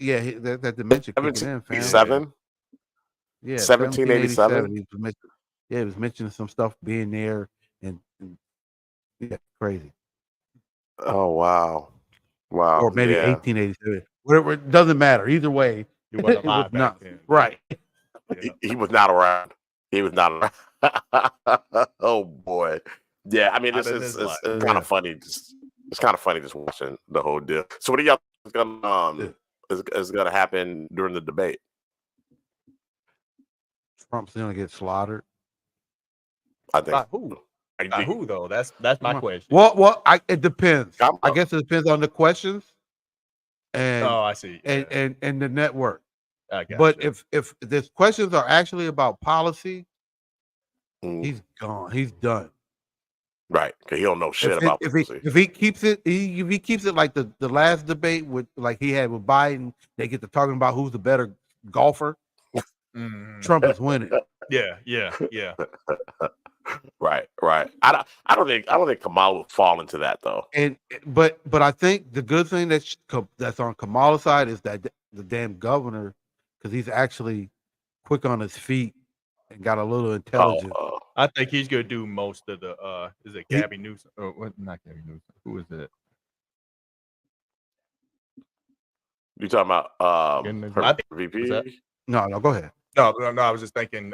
that dementia kicking in, fam. 1787. Yeah, 1787. He was mentioning some stuff being there, and crazy. Oh wow. Or maybe 1887. Whatever, it doesn't matter. Either way, he wasn't alive back then. Right. He was not around. Oh boy. Yeah, I mean, it's kind of funny. It's kind of funny just watching the whole deal. So what do y'all think is gonna happen during the debate? Trump's gonna get slaughtered. I think. Not who? Not who though? That's my question. Well, it depends. I guess it depends on the questions. And I see. And the network. But if the questions are actually about policy, he's gone. He's done. Right, because he don't know shit about policy. If he keeps it like the last debate with like he had with Biden, they get to talking about who's the better golfer. Trump is winning. Yeah. Right. I don't think Kamala will fall into that though. But I think the good thing that's on Kamala's side is that the damn governor, because he's actually quick on his feet and got a little intelligence. I think he's gonna do most of the is it Gabby Newsom? Or what? Not Gabby Newsom. Who is it? You talking about VP? No, go ahead. No, I was just thinking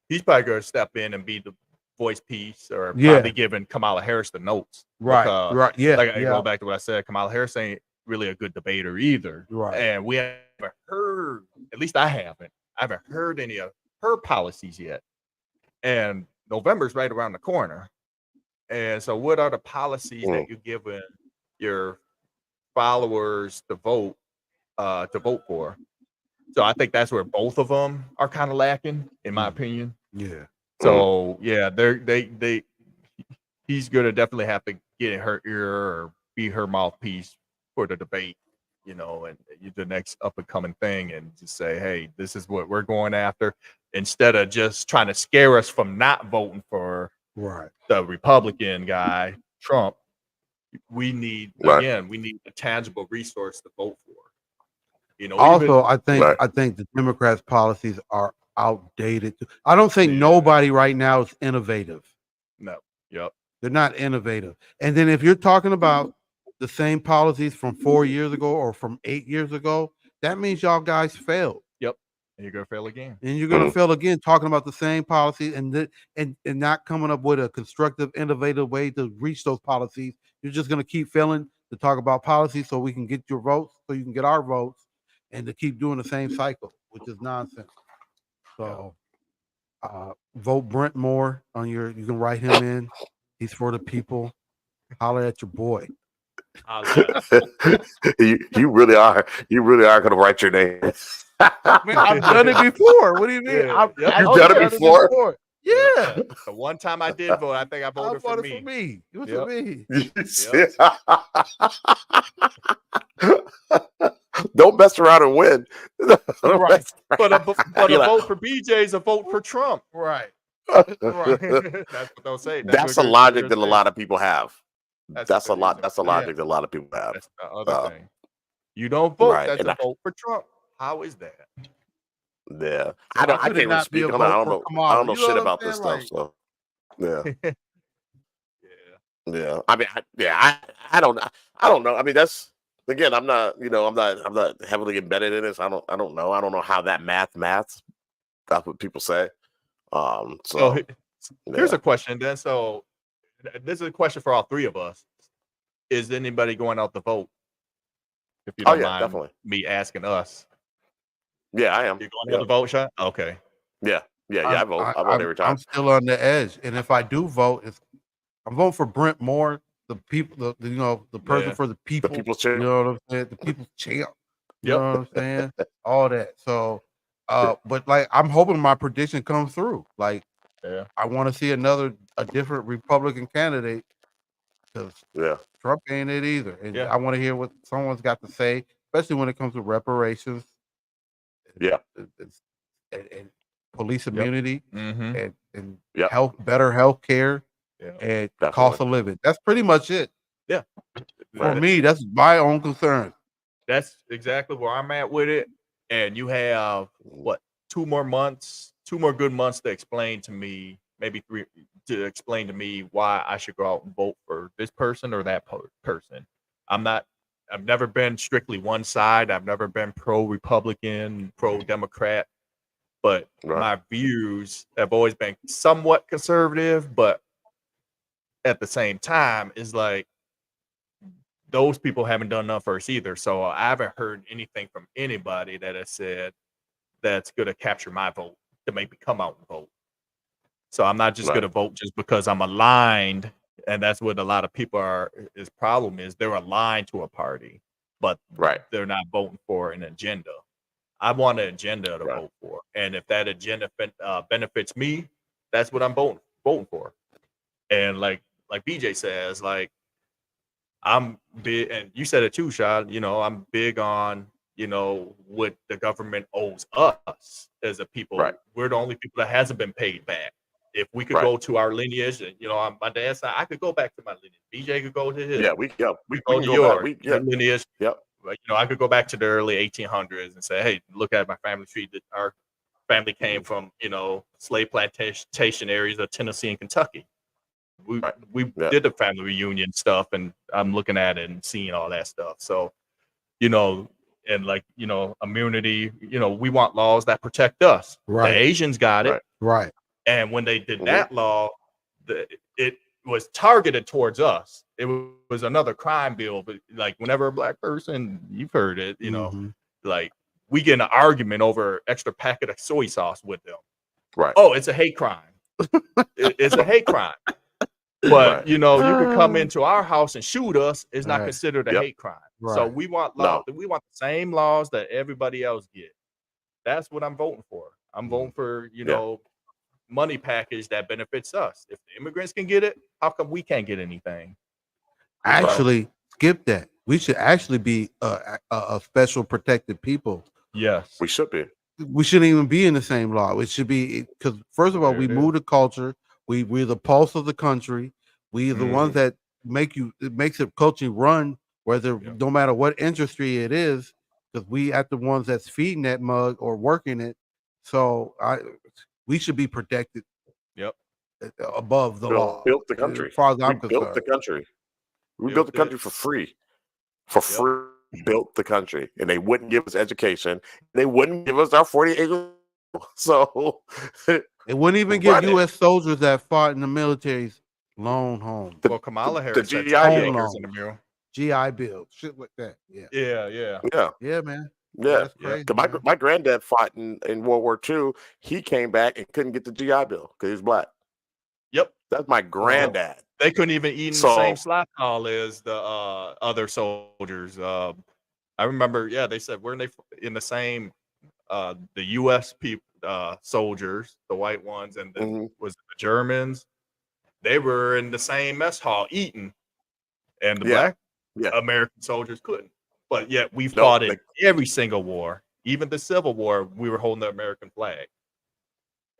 he's probably gonna step in and be the voice piece, or probably giving Kamala Harris the notes. Right. Go back to what I said. Kamala Harris ain't really a good debater either. Right. And we haven't heard heard, at least I haven't heard any of her policies yet. And November's right around the corner. And so what are the policies that you're giving your followers to vote for? So I think that's where both of them are kind of lacking, in my opinion. Yeah. So yeah, he's gonna definitely have to get in her ear or be her mouthpiece for the debate, you know, and the next up and coming thing, and just say, hey, this is what we're going after, instead of just trying to scare us from not voting for the Republican guy, Trump. We need we need a tangible resource to vote for. You know, also, I think the Democrats' policies are outdated. I don't think nobody right now is innovative. No. Yep. They're not innovative. And then if you're talking about the same policies from 4 years ago or from 8 years ago, that means y'all guys failed. Yep. And you're gonna fail again. And you're gonna fail again talking about the same policy and not coming up with a constructive, innovative way to reach those policies. You're just gonna keep failing to talk about policies so we can get your votes, so you can get our votes, and to keep doing the same cycle, which is nonsense. So vote Brent Moore on you can write him in. He's for the people. Holler at your boy. you really are going to write your name. Man, I've done it before. What do you mean? You've done it before? Yeah. The one time I did vote, I think I voted for me. It was for me. Don't mess around and win. Right. But a vote for BJ is a vote for Trump. Right. That's what they'll say. That's a logic that a lot of people have. That's a logic that a lot of people have. That's the other thing. You don't vote. That's a vote for Trump. How is that? Yeah, I can't even speak on it. I don't know shit about this stuff. So, yeah, yeah. I mean, I don't know. I mean, that's again. I'm not heavily embedded in this. I don't know. I don't know how that maths. That's what people say. So here's a question then. So this is a question for all three of us. Is anybody going out to vote? If you don't mind definitely. Me asking us. Yeah, I am. You're going to the vote, Sean? Okay. Yeah. I vote. I vote every time. I'm still on the edge, and if I do vote, I'm voting for Brent Moore, the people, the person for the people. The people's champ. You know what I'm saying? The people's champ. You know what I'm saying? All that. So, but like, I'm hoping my prediction comes through. Like, I want to see a different Republican candidate, because Trump ain't it either, and I want to hear what someone's got to say, especially when it comes to reparations. And police immunity, and better health care, and cost of living. That's pretty much it. Yeah. For me, that's my own concern. That's exactly where I'm at with it. And you have 2 more good months to explain to me, maybe 3, to explain to me why I should go out and vote for this person or that person. I've never been strictly one side. I've never been pro-Republican, pro-Democrat, but my views have always been somewhat conservative, but at the same time, is like those people haven't done enough for us either. So I haven't heard anything from anybody that has said that's going to capture my vote to make me come out and vote. So I'm not just going to vote just because I'm aligned. And that's what a lot of people his problem is. They're aligned to a party, but they're not voting for an agenda. I want an agenda to vote for. And if that agenda benefits me, that's what I'm voting for. And like BJ says, like, I'm big, and you said it too, Shad, I'm big on, what the government owes us as a people. We're the only people that hasn't been paid back. If we could go to our lineage, and on my dad's side, I could go back to my lineage. BJ could go to his. We go to yours. Lineage. I could go back to the early 1800s and say, hey, look at my family tree. That our family came from, slave plantation areas of Tennessee and Kentucky. We did the family reunion stuff, and I'm looking at it and seeing all that stuff. So, and like, immunity, we want laws that protect us. The Asians got it. And when they did that law, it was targeted towards us. It was another crime bill. But like, whenever a black person, you've heard it, like we get in an argument over extra packet of soy sauce with them. Right. Oh, it's a hate crime. It's a hate crime. But you know, you can come into our house and shoot us. It's not considered a hate crime. So we want law. We want the same laws that everybody else get. That's what I'm voting for. I'm voting for, you know, money package that benefits us. If the immigrants can get it, how come we can't get anything? Actually, skip that. We should actually be a special protected people. Yes, we should be. We shouldn't even be in the same law. It should be because first of all, we move the culture. We're the pulse of the country. We're the ones that makes the culture run, whether no matter what industry it is, because we are the ones that's feeding that mug or working it. So we should be protected. Above the law. Built the country. As far as I'm concerned. Built the country. We built the country for free. For free. Built the country, and they wouldn't give us education. They wouldn't give us our 40 acres. So they wouldn't even give U.S. soldiers that fought in the military's loan home. Well, Kamala Harris the said GI acres in the mural. GI Bill, shit like that. Yeah, man. Yeah, that's crazy, my granddad fought in World War II. He came back and couldn't get the GI Bill because he was black. Yep, that's my granddad. They couldn't even eat in the same slop hall as the other soldiers. I remember, they said weren't they in the same the U.S. people soldiers, the white ones, and was it the Germans? They were in the same mess hall eating, and the black American soldiers couldn't. But yet we fought in every single war, even the Civil War. We were holding the American flag.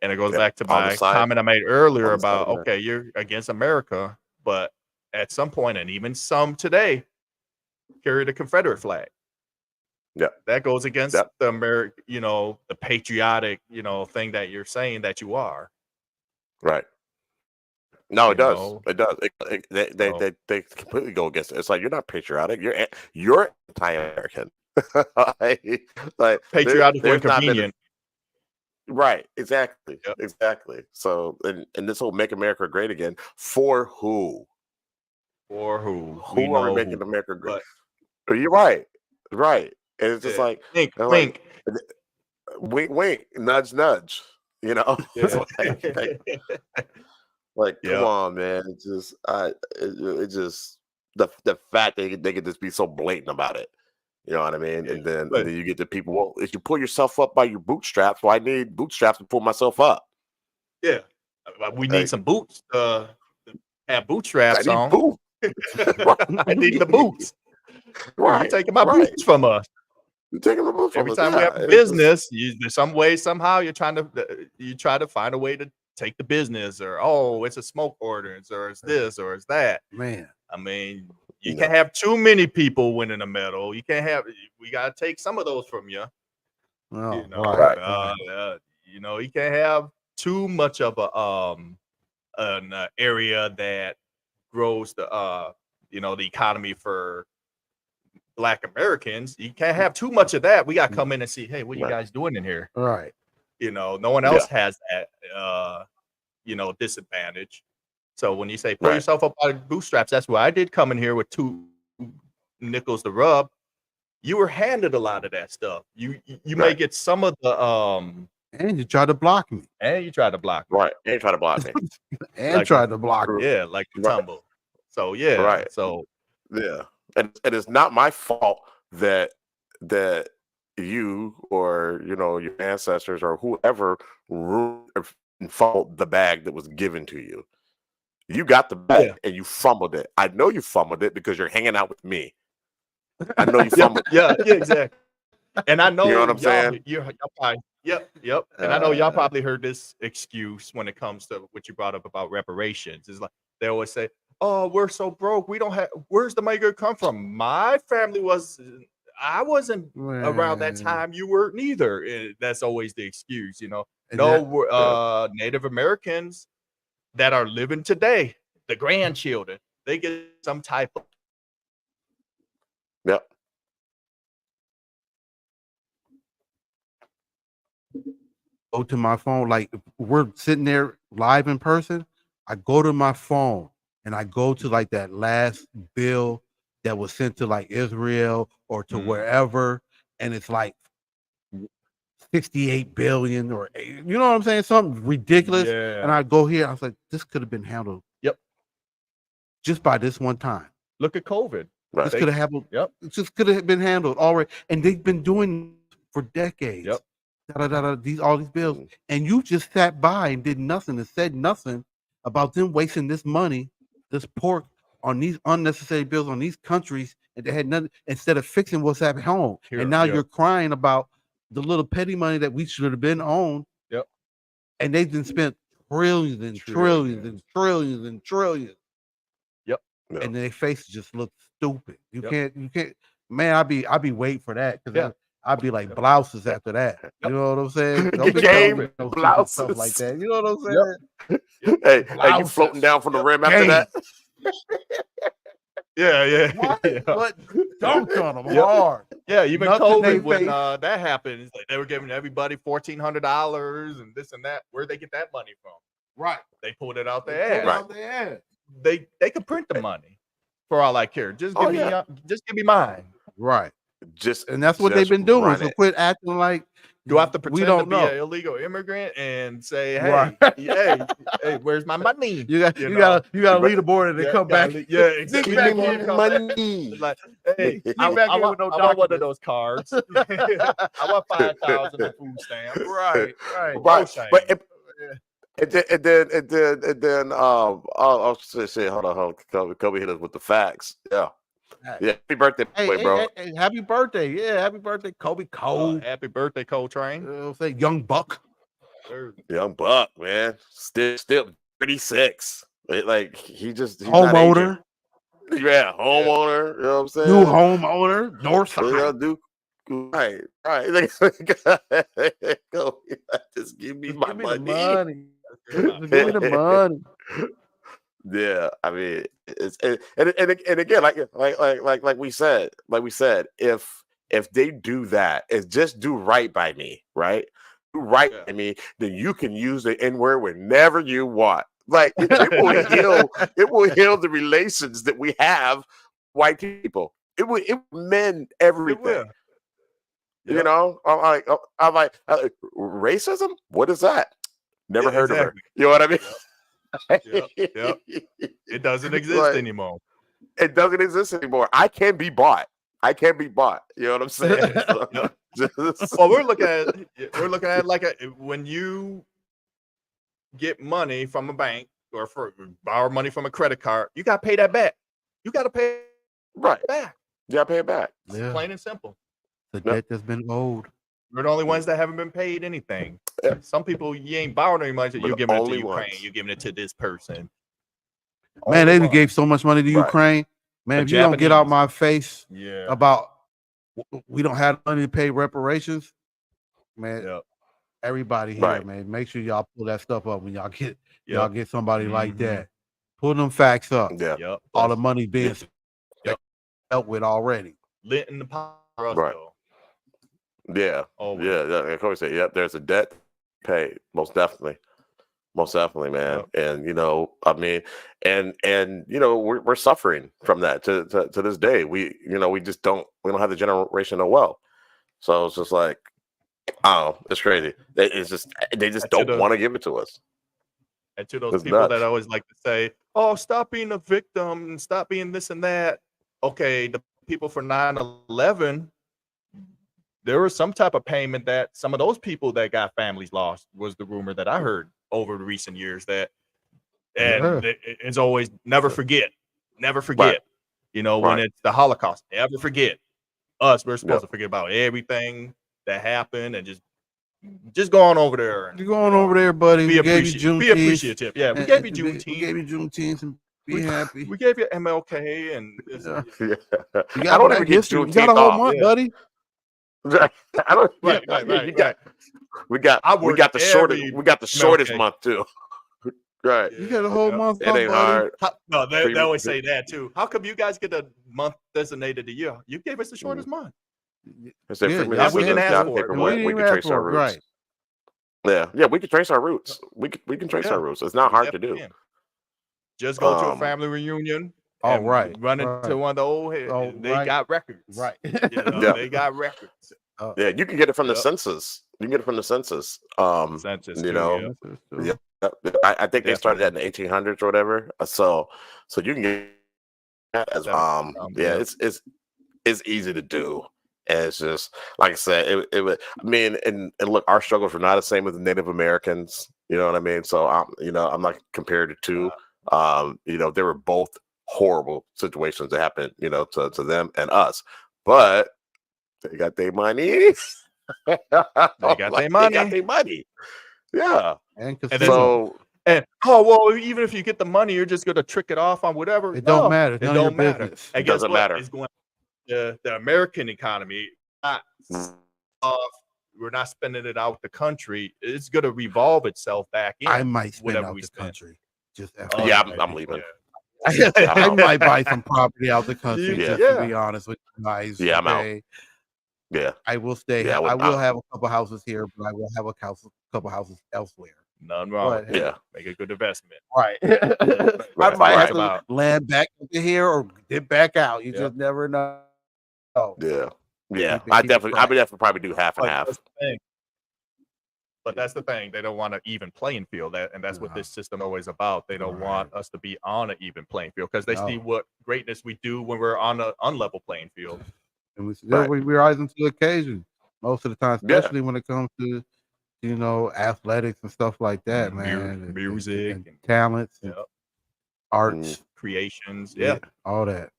And it goes back to my comment I made earlier about, okay, you're against America, but at some point, and even some today, carry the Confederate flag. Yeah. That goes against the American, the patriotic, thing that you're saying that you are. Right. No, it does. It does. They completely go against it. It's like, you're not patriotic. You're anti-American. like patriotic and convenient. Right, exactly. So, and this whole "Make America Great Again" for who? For who? Who are we making America great? You're right, and it's just like wink, wink, nudge, nudge. It's like come on, man. It's just, it just the fact that they could just be so blatant about it. You know what I mean? And then you get the people, well, if you pull yourself up by your bootstraps, well, I need bootstraps to pull myself up. Yeah. We need some boots to have bootstraps on. I need the boots. Right. You're taking my boots from us. You're taking the boots from us. Every time we have a business, some way, somehow you try to find a way to take the business, or it's a smoke ordinance, or it's this, or it's that. Man. I mean, you can't have too many people winning a medal. You can't have. We gotta take some of those from you. Oh, you can't have too much of an area that grows the the economy for Black Americans. You can't have too much of that. We gotta come in and see, hey, what you guys doing in here? Right. No one else has that disadvantage. So when you say pull yourself up by the bootstraps, that's what I did, come in here with 2 nickels to rub. You were handed a lot of that stuff. You may get some of the and you tried to block me. And you tried to block me. Right. And tried to block me. And tried to block me. Yeah, like the tumble. So So and it's not my fault that you or your ancestors or whoever followed the bag that was given to you. You got the bag and you fumbled it. I know you fumbled it because you're hanging out with me. I know you fumbled. Yeah, exactly. And I know you know what I'm saying. Y'all probably, yep. And I know y'all probably heard this excuse when it comes to what you brought up about reparations. It's like they always say, "Oh, we're so broke. We don't have. Where's the money gonna come from? My family was. I wasn't around that time. You weren't neither." That's always the excuse, Native Americans that are living today, the grandchildren, they get some type of. Yep. Go to my phone, like if we're sitting there live in person. I go to my phone and I go to like that last bill that was sent to like Israel or to wherever, and it's like 68 billion or you know what I'm saying? Something ridiculous. Yeah. And I go here, I was like, this could have been handled. Yep. Just by this one time. Look at COVID. Right. This could have happened. Yep. It just could have been handled already. And they've been doing it for decades. Yep. All these bills. And you just sat by and did nothing and said nothing about them wasting this money, this pork on these unnecessary bills on these countries, and they had nothing instead of fixing what's at home. Here, and now yep. you're crying about the little petty money that we should have been on. Yep. And they've been spent trillions and trillions and trillions and trillions. Yep. And their faces just look stupid. You Yep. can't, man. I'd be waiting for that because Yeah. I'd be like blouses after that. You know what I'm saying? Get Don't be game telling me no stupid blouses. stuff like that. You know what I'm saying? Yep. Hey, you Blouses. floating down from the rim after Game. that? Yeah. What? Yeah. What? Dunked on them Yep. hard. Yeah, even Nothing they COVID when face. that happened, it's like they were giving everybody $1,400 and this and that. Where'd they get that money from? Right. They pulled it out They their pull ass. it out their ass. They could print the money for all I care. Just Oh, give me yeah. just give me mine. Right. Just And that's what they've just been doing. run So it. quit acting like Do I have to we pretend to don't be know. an illegal immigrant and say, hey, Right. hey, where's my money? You got You you know? gotta lead the board and then come back. Yeah, exactly. back Give me on it. money. Like, hey, I, back I in want, with no I want one of documents. those cards. I want 5,000 in food stamps. Right. Right. shame. But and then I'll say hold on, Kobe hit us with the facts. Yeah. Yeah. Happy birthday, Hey, bro. hey, happy birthday. Yeah, happy birthday, Kobe Cole. Happy birthday, Coltrane. Say young buck. Young buck, man. Still 36. Like he's not Homeowner. aging. Yeah, homeowner. You know what I'm saying? New homeowner. North You know, side. dude. Right. Just give me my money. Give me the money. Yeah, I mean, it's and again, like we said, if they do that, it's just do right by me, right? Do right by me, then you can use the N-word whenever you want. Like it will heal the relations that we have, white people. It will mend everything. You know, I'm like racism. What is that? Never heard of her. You know what I mean? Yep. It doesn't exist anymore. It doesn't exist anymore. I can be bought. You know what I'm saying? Well, we're looking at it like when you get money from a bank or borrow money from a credit card, you got to pay that back. You got to pay right back. You got to pay it back. Yeah. Plain and simple. The debt that's been owed. We're the only ones that haven't been paid anything. Some people, you ain't borrowed any money. You're giving it to Ukraine. You're giving it to this person. Man, they gave so much money to Ukraine. Man, if you don't get out my face about we don't have money to pay reparations, man, everybody here, man, make sure y'all pull that stuff up when y'all get somebody like that. Pull them facts up. All the money being dealt with already. Lit in the pot. Right. Yeah. Oh, yeah. Of course. Yep. There's a debt paid. Most definitely, man. And you know, I mean, and you know, we're suffering from that to this day. We just don't have the generational wealth. So it's just like, oh, it's crazy. They just don't want to give it to us. And to those people that always like to say, "Oh, stop being a victim and stop being this and that." Okay, the people for 9/11. There was some type of payment that some of those people that got families lost was the rumor that I heard over the recent years it's always never forget. Right. You know, when it's the Holocaust, never forget us. We're supposed to forget about everything that happened and just go on over there. You're going over there, buddy. Be appreciative. Yeah, we gave you Juneteenth. We gave you Juneteenth and be happy. We gave you MLK and I don't even get Juneteenth. You got a whole month, buddy. I don't. Right. We got the shortest month too. Right. You got a whole month. It ain't hard. They always say that too. How come you guys get a month designated a year? You gave us the shortest month. We didn't ask for it. We can trace our roots. Right. Yeah, we can trace our roots. We can trace our roots. It's not hard to do. Just go to a family reunion. Oh, right. Run into one of the old heads. They got records. Right. They got records. Yeah, you can get it from the census. You can get it from the census. Census You too, know, yeah. yeah. I think they started that in the 1800s or whatever. So you can get that as yeah. It's easy to do. And it's just like I said, it would. I mean, and look, our struggles were not the same as the Native Americans. You know what I mean? So I'm not compared to two. They were both horrible situations that happened, to them and us. But they got their money. They got their money. They got their money. Yeah. And so, even if you get the money, you're just gonna trick it off on whatever. It don't matter. It don't matter. Business. And it doesn't matter. It's going the American economy. We're not spending it out the country. It's gonna revolve itself back in. I might spend whatever out we the spend. country. Just I'm leaving. Yeah. I might buy some property out the country. Just to be honest with you guys. Yeah, I'm out. Yeah, I will stay. Yeah, I will have a couple houses here, but I will have a couple houses elsewhere. None wrong. But, yeah, make a good investment. Right. I might have to land back into here or dip back out. You just never know. Yeah. I would definitely probably do half and half. But that's the thing. They don't want an even playing field. And that's what this system is always about. They don't want us to be on an even playing field because they see what greatness we do when we're on an unlevel playing field. And we rise to the occasion most of the time, especially when it comes to, athletics and stuff like that, man. Music and talents, and arts, creations, all that.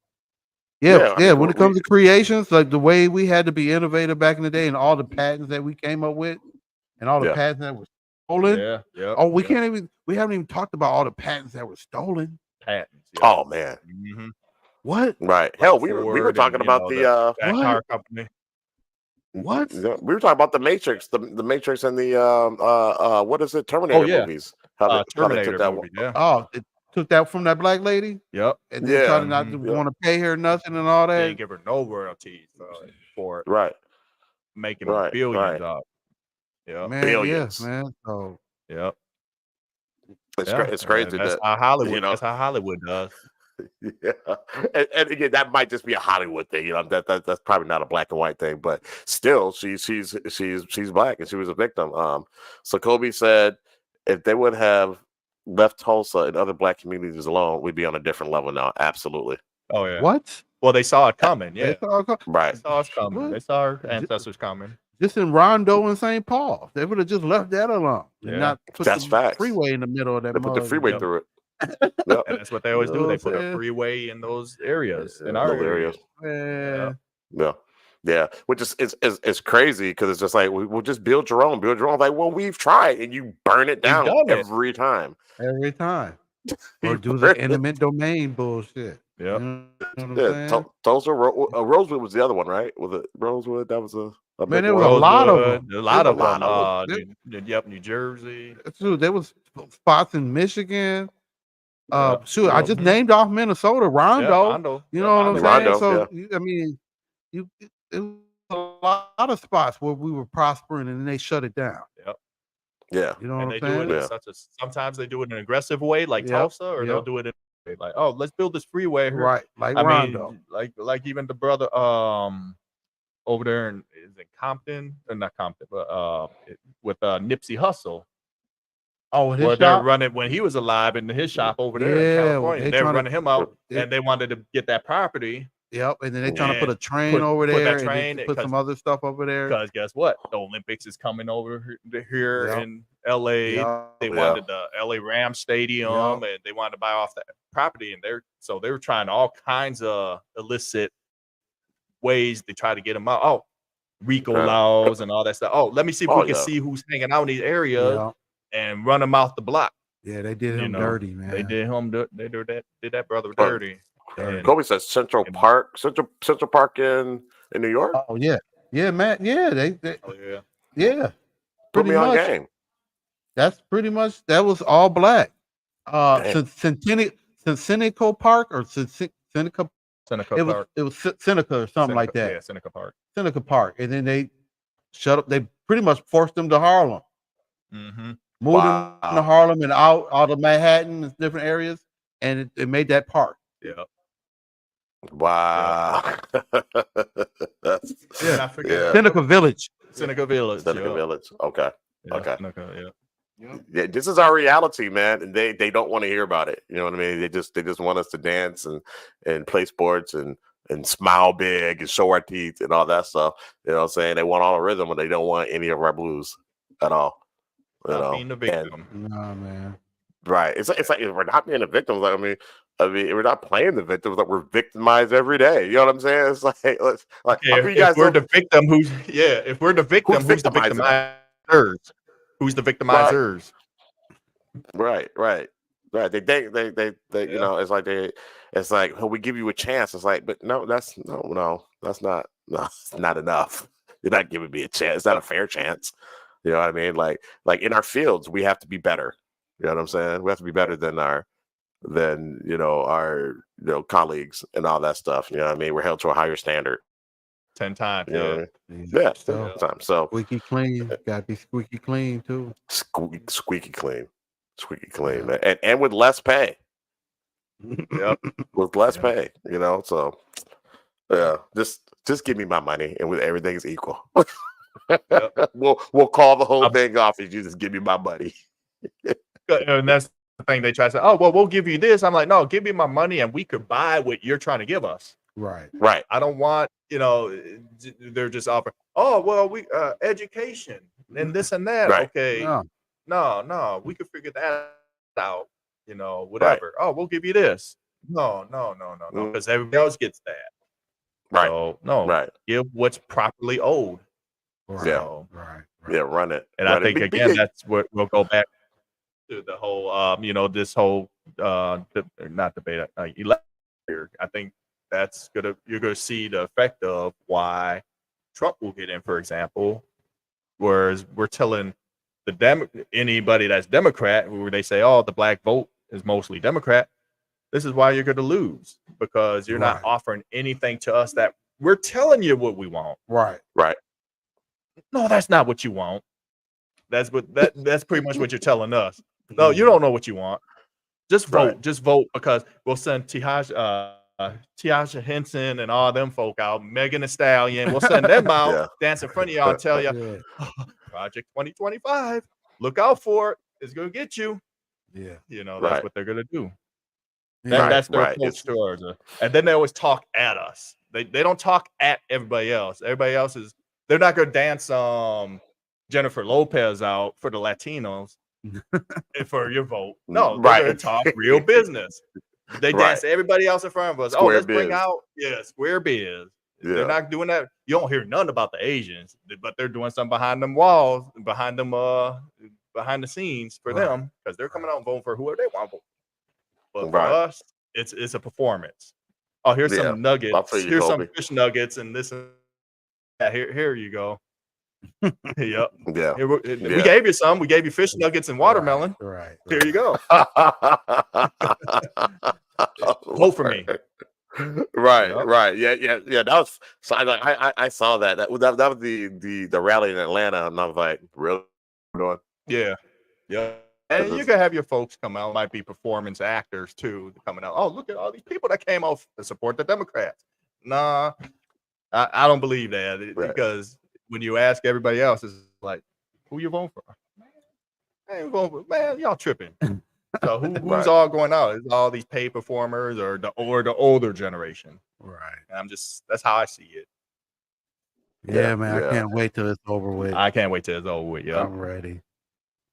Yeah. When it comes to creations, like the way we had to be innovative back in the day, and all the patents that we came up with, and all the patents that were stolen. We haven't even talked about all the patents that were stolen. Patents. Oh man. Mm-hmm. What? Right. Hell, we were talking about the car company. What? We were talking about the Matrix, the Matrix and the what is it? Terminator movies. Terminator movie, it took that from that black lady. Yep. And then tried not to want to pay her nothing and all that. They didn't give her no royalties for it. Right. Making billions off. Yeah. Billions. Man. So it's crazy. That's how Hollywood. That's how Hollywood does. Yeah, and again, that might just be a Hollywood thing, that's probably not a black and white thing, but still, she's black and she was a victim. So Kobe said if they would have left Tulsa and other black communities alone, we'd be on a different level now. Absolutely. Oh yeah. What? Well, they saw it coming. Yeah. Right. They saw us coming. What? They saw our ancestors coming. Just in Rondo and St. Paul, they would have just left that alone. Yeah. Not put That's the facts. freeway in the middle of that. They put the freeway through it. And that's what they always do. They put a freeway in those areas, in our areas. Yeah. Which is crazy because it's just like we'll just build your own. Like, well, we've tried, and you burn it down every time. Every time. Or do the eminent domain bullshit. Yep. Tulsa, Rosewood was the other one, right? Was it Rosewood? That was a man. There was a lot of them. A lot of them. Yep, New Jersey. Dude, there was spots in Michigan. I just named off Minnesota, Rondo. You know what I'm saying? So I mean, it was a lot of spots where we were prospering, and then they shut it down. Yep. Yeah. You know and what they I'm saying? do it in sometimes they do it in an aggressive way, like Tulsa, or they'll do it in like, oh, let's build this freeway here. Right, like Rondo. Mean, like even the brother over there in Compton, or not Compton, but with Nipsey Hussle. Oh, his shop? They're running when he was alive in his shop over there in California. They're running him out, and they wanted to get that property. Yep, and then they're trying to put a train over there, and put some other stuff over there. Because guess what? The Olympics is coming over here in LA. They wanted the LA Rams Stadium, and they wanted to buy off that property, and they were trying all kinds of illicit ways to try to get them out. Oh, RICO laws and all that stuff. Oh, let me see if we can see who's hanging out in these areas and run them off the block. Yeah, they did him dirty, man. They did him. They did that brother dirty. Kobe says Central Park in New York. Oh yeah, Matt. Yeah, they Put me on game. That's pretty much that was all black. Seneca Park or Seneca. It was Seneca or something like that. Yeah, Seneca Park. Seneca Park, and then they shut up. They pretty much forced them to Harlem. Mm-hmm. Moved them to Harlem and out of Manhattan and different areas, and it made that park. Yeah. Wow. I forget. Seneca Village. Seneca Village. Seneca Village. Okay. Yeah, Okay. Seneca, Yeah, this is our reality, man, and they don't want to hear about it. You know what I mean? They just want us to dance and play sports and smile big and show our teeth and all that stuff. You know what I'm saying? They want all the rhythm, but they don't want any of our blues at all. You Not know, being the victim. Nah, man. right? It's like we're not being the victims. Like, I mean, we're not playing the victims. Like we're victimized every day. You know what I'm saying? It's like Yeah, if we're the victim, if we're the victim, who's the victimizers? Who's the victimizers? Right. They you know, it's like, oh, we give you a chance. It's like, but no, that's not enough. You're not giving me a chance. It's not a fair chance. You know what I mean? Like in our fields, we have to be better. You know what I'm saying? We have to be better than our colleagues and all that stuff. You know what I mean? We're held to a higher standard. 10 times. You know what I mean? Yeah, 10 times. So squeaky clean. Gotta be squeaky clean too. Squeaky clean. Squeaky clean, man. And with less pay. Yep. With less pay, you know. So yeah, just give me my money and with everything is equal. Yep. We'll call the whole thing off if you just give me my money. And that's the thing they try to say, oh, well, we'll give you this. I'm like, no, give me my money and we could buy what you're trying to give us. Right. I don't want, they're just offering, oh, well, we education and this and that. Right. Okay. No, we could figure that out, whatever. Right. Oh, we'll give you this. No, because everybody else gets that. Right. So, no, give what's properly owed. Right. So, right. Yeah, run it. And I think, again, that's what we'll go back to the whole, this whole, not debate, election. I think that's you're gonna see the effect of why Trump will get in, for example. Whereas we're telling anybody that's Democrat, where they say, oh, the black vote is mostly Democrat. This is why you're going to lose, because you're not offering anything to us that we're telling you what we want. Right. No, that's not what you want. That's pretty much what you're telling us. No, you don't know what you want. Just vote. Just vote, because we'll send Tiasha Henson and all them folk out, Megan Thee Stallion. We'll send them out, dance in front of y'all, and tell you, Project 2025, look out for it. It's going to get you. Yeah. That's what they're going to do. That's their approach towards it. And then they always talk at us. They don't talk at everybody else. Everybody else they're not going to dance Jennifer Lopez out for the Latinos for your vote. No, they're going to talk real business. They dance everybody else in front of us. Let's bring out Square Biz. Yeah. They're not doing that. You don't hear nothing about the Asians, but they're doing something behind them walls, behind the scenes for them, because they're coming out and voting for whoever they want to vote. But for us, it's a performance. Oh, here's some nuggets. Here's some fish nuggets and this. Here you go. Yep. Yeah. We gave you some. We gave you fish nuggets and watermelon. Right. Here you go. Vote for me. Right. Yeah. That was. So I saw that. That was the rally in Atlanta, and I was like, really? Yeah. And you can have your folks come out. Might be performance actors too coming out. Oh, look at all these people that came out to support the Democrats. Nah, I don't believe that, because when you ask everybody else, it's like, who you voting for? I ain't voting for, man. Y'all tripping. So who's all going out? It's all these paid performers or the older generation. Right. And that's how I see it. Yeah, man. I can't wait till it's over with. I can't wait till it's over with. Yeah. I'm ready.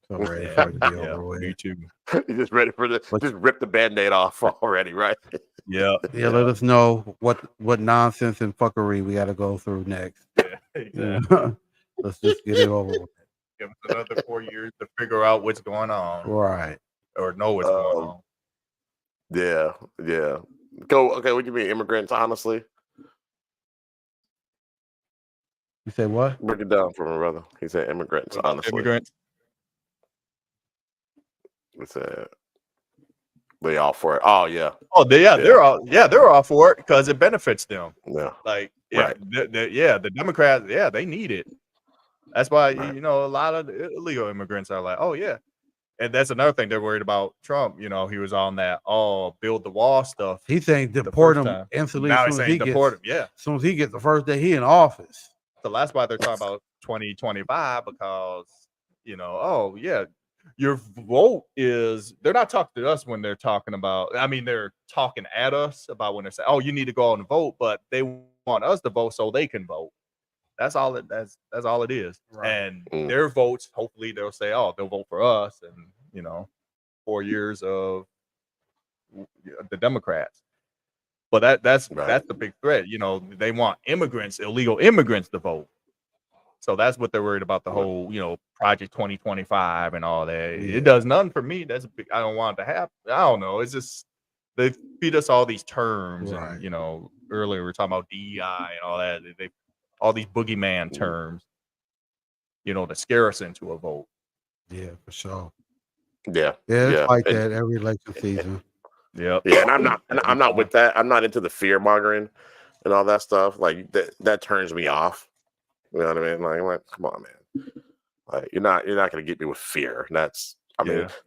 So ready for it to be over with. Me too. You're just ready for this. Just rip the Band-Aid off already, right? Yeah. Let us know what nonsense and fuckery we got to go through next. Yeah, exactly. Let's just get it over with. Give us another 4 years to figure out what's going on. Right. Or know what's going on. Yeah. Okay, what do you mean, immigrants, honestly? You say what? Break it down for me, brother. He said immigrants, honestly. Immigrants. He said they all for it. Oh yeah. They're all for it because it benefits them. Yeah. Like the Democrats, they need it. That's why a lot of illegal immigrants are like, oh yeah. And that's another thing they're worried about Trump. He was on that build the wall stuff. He's saying deport him instantly. Now he's saying deport him. Yeah. As soon as he gets the first day he in office. So that's why they're talking about 2025 because, oh yeah, your vote is, they're not talking to us when they're talking about, I mean, they're talking at us about when they're saying, oh, you need to go out and vote, but they want us to vote so they can vote. That's all that's all it is. Right. And their votes, hopefully they'll say, oh, they'll vote for us, and 4 years of the Democrats. But that's the big threat. They want illegal immigrants to vote. So that's what they're worried about, the whole, Project 2025 and all that. Yeah. It does nothing for me. That's I don't want it to happen. I don't know. It's just they feed us all these terms, Right. and earlier we were talking about DEI and all that. They all these boogeyman terms, to scare us into a vote. Yeah, for sure. Yeah, It's like that every election season. Yeah, and I'm not with that. I'm not into the fear mongering and all that stuff. Like that turns me off. You know what I mean? Like, come on, man. Like, you're not gonna get me with fear. That's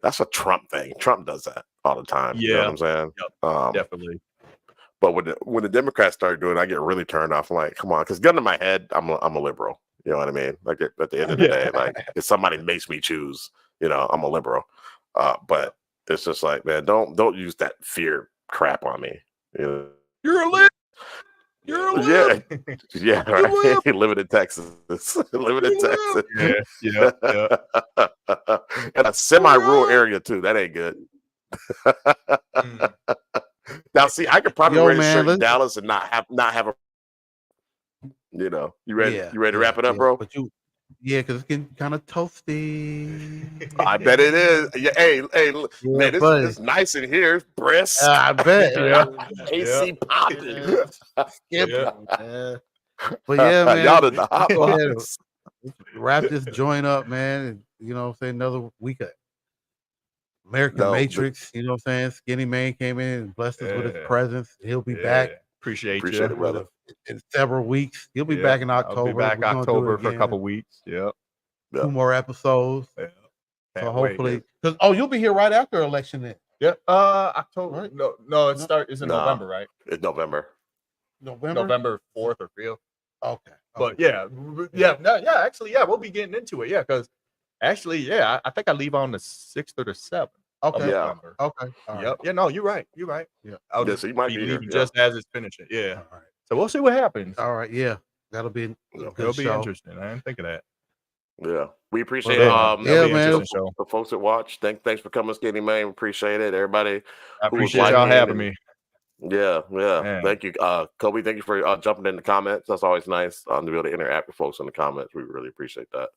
that's a Trump thing. Trump does that all the time. Yeah, you know what I'm saying? Yep. Definitely. But when the Democrats start doing it, I get really turned off. I'm like, come on, because gun to my head, I'm a liberal. You know what I mean? Like at the end of the day, like if somebody makes me choose, I'm a liberal. But it's just like, man, don't use that fear crap on me. You're a lib. You're a lib. Yeah, right. Living in Texas. Living in Texas. Yeah. And a semi-rural area too. That ain't good. Now, see, I could probably wear a shirt in Dallas and not have a. You ready? Yeah, you ready to wrap it up, bro? But because it's getting kind of toasty. I bet it is. Yeah, hey, man, it's nice in here. It's brisk. I bet. AC popping. But yeah, man, y'all did the hot go ahead box. and wrap this joint up, man. And, say another week of AmeriKan MatriX. You know what I'm saying? Skinnymaine came in and blessed us with his presence. He'll be back. Appreciate it, you, brother. In several weeks. He'll be back in October. I'll be back October for a couple weeks. Yep. 2 more episodes. Yeah. So hopefully, because you'll be here right after election then. Yeah. October. Right? No, it's in November, right? It's November. November 4th or 5th. Okay. But actually, we'll be getting into it. Yeah, because actually, I think I leave on the 6th or the 7th. Okay. Yeah. Okay. Yep. Right. Yeah. No, you're right. Yeah. So you might be leaving just as it's finishing. Yeah. All right. So we'll see what happens. All right. Yeah. That'll be interesting. I didn't think of that. Yeah. We appreciate man. the folks that watch. Thanks for coming, Skinnymaine. Appreciate it. Everybody. I appreciate y'all having me. Yeah. Man. Thank you. Kobe, thank you for jumping in the comments. That's always nice to be able to interact with folks in the comments. We really appreciate that.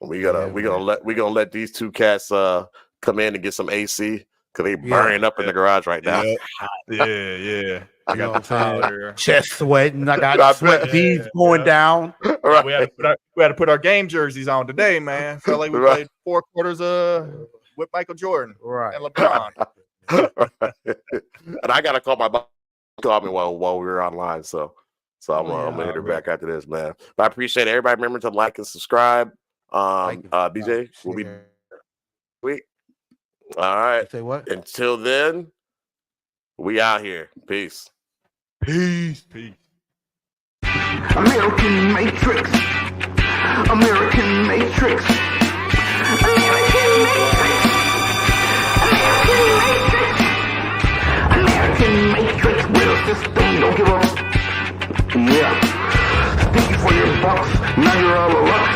We're gonna let these two cats come in and get some AC because they burning up in the garage right now. Yeah. I got the power. Chest sweating. I got sweat beads going down. Right. We had to put our game jerseys on today, man. Felt like we played 4 quarters with Michael Jordan and LeBron. And I gotta call my boss. Call me while we were online. So I'm gonna hit her back after this, man. But I appreciate it. Everybody remember to like and subscribe. BJ will be week. All right. Say what? Until then, we out here. Peace. AmeriKan MatriX. AmeriKan MatriX. AmeriKan MatriX. AmeriKan MatriX. Real system, don't give up. Yeah. Speaking for your bucks, now you're out of luck.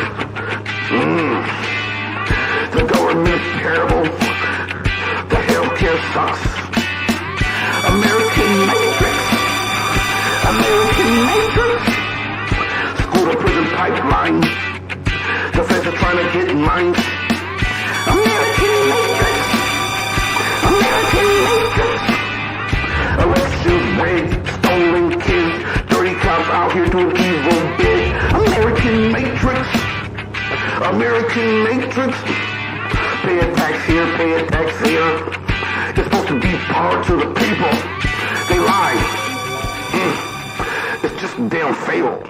The government is terrible. The healthcare sucks. AmeriKan MatriX. AmeriKan MatriX. School to prison pipeline. The feds are trying to get in minds. AmeriKan MatriX. AmeriKan Matrix. Elections rigged, stolen kids, dirty cops out here doing evil big. AmeriKan MatriX. AmeriKan MatriX. Pay a tax here, pay a tax here. You're supposed to be power to the people. They lie. It's just damn fatal.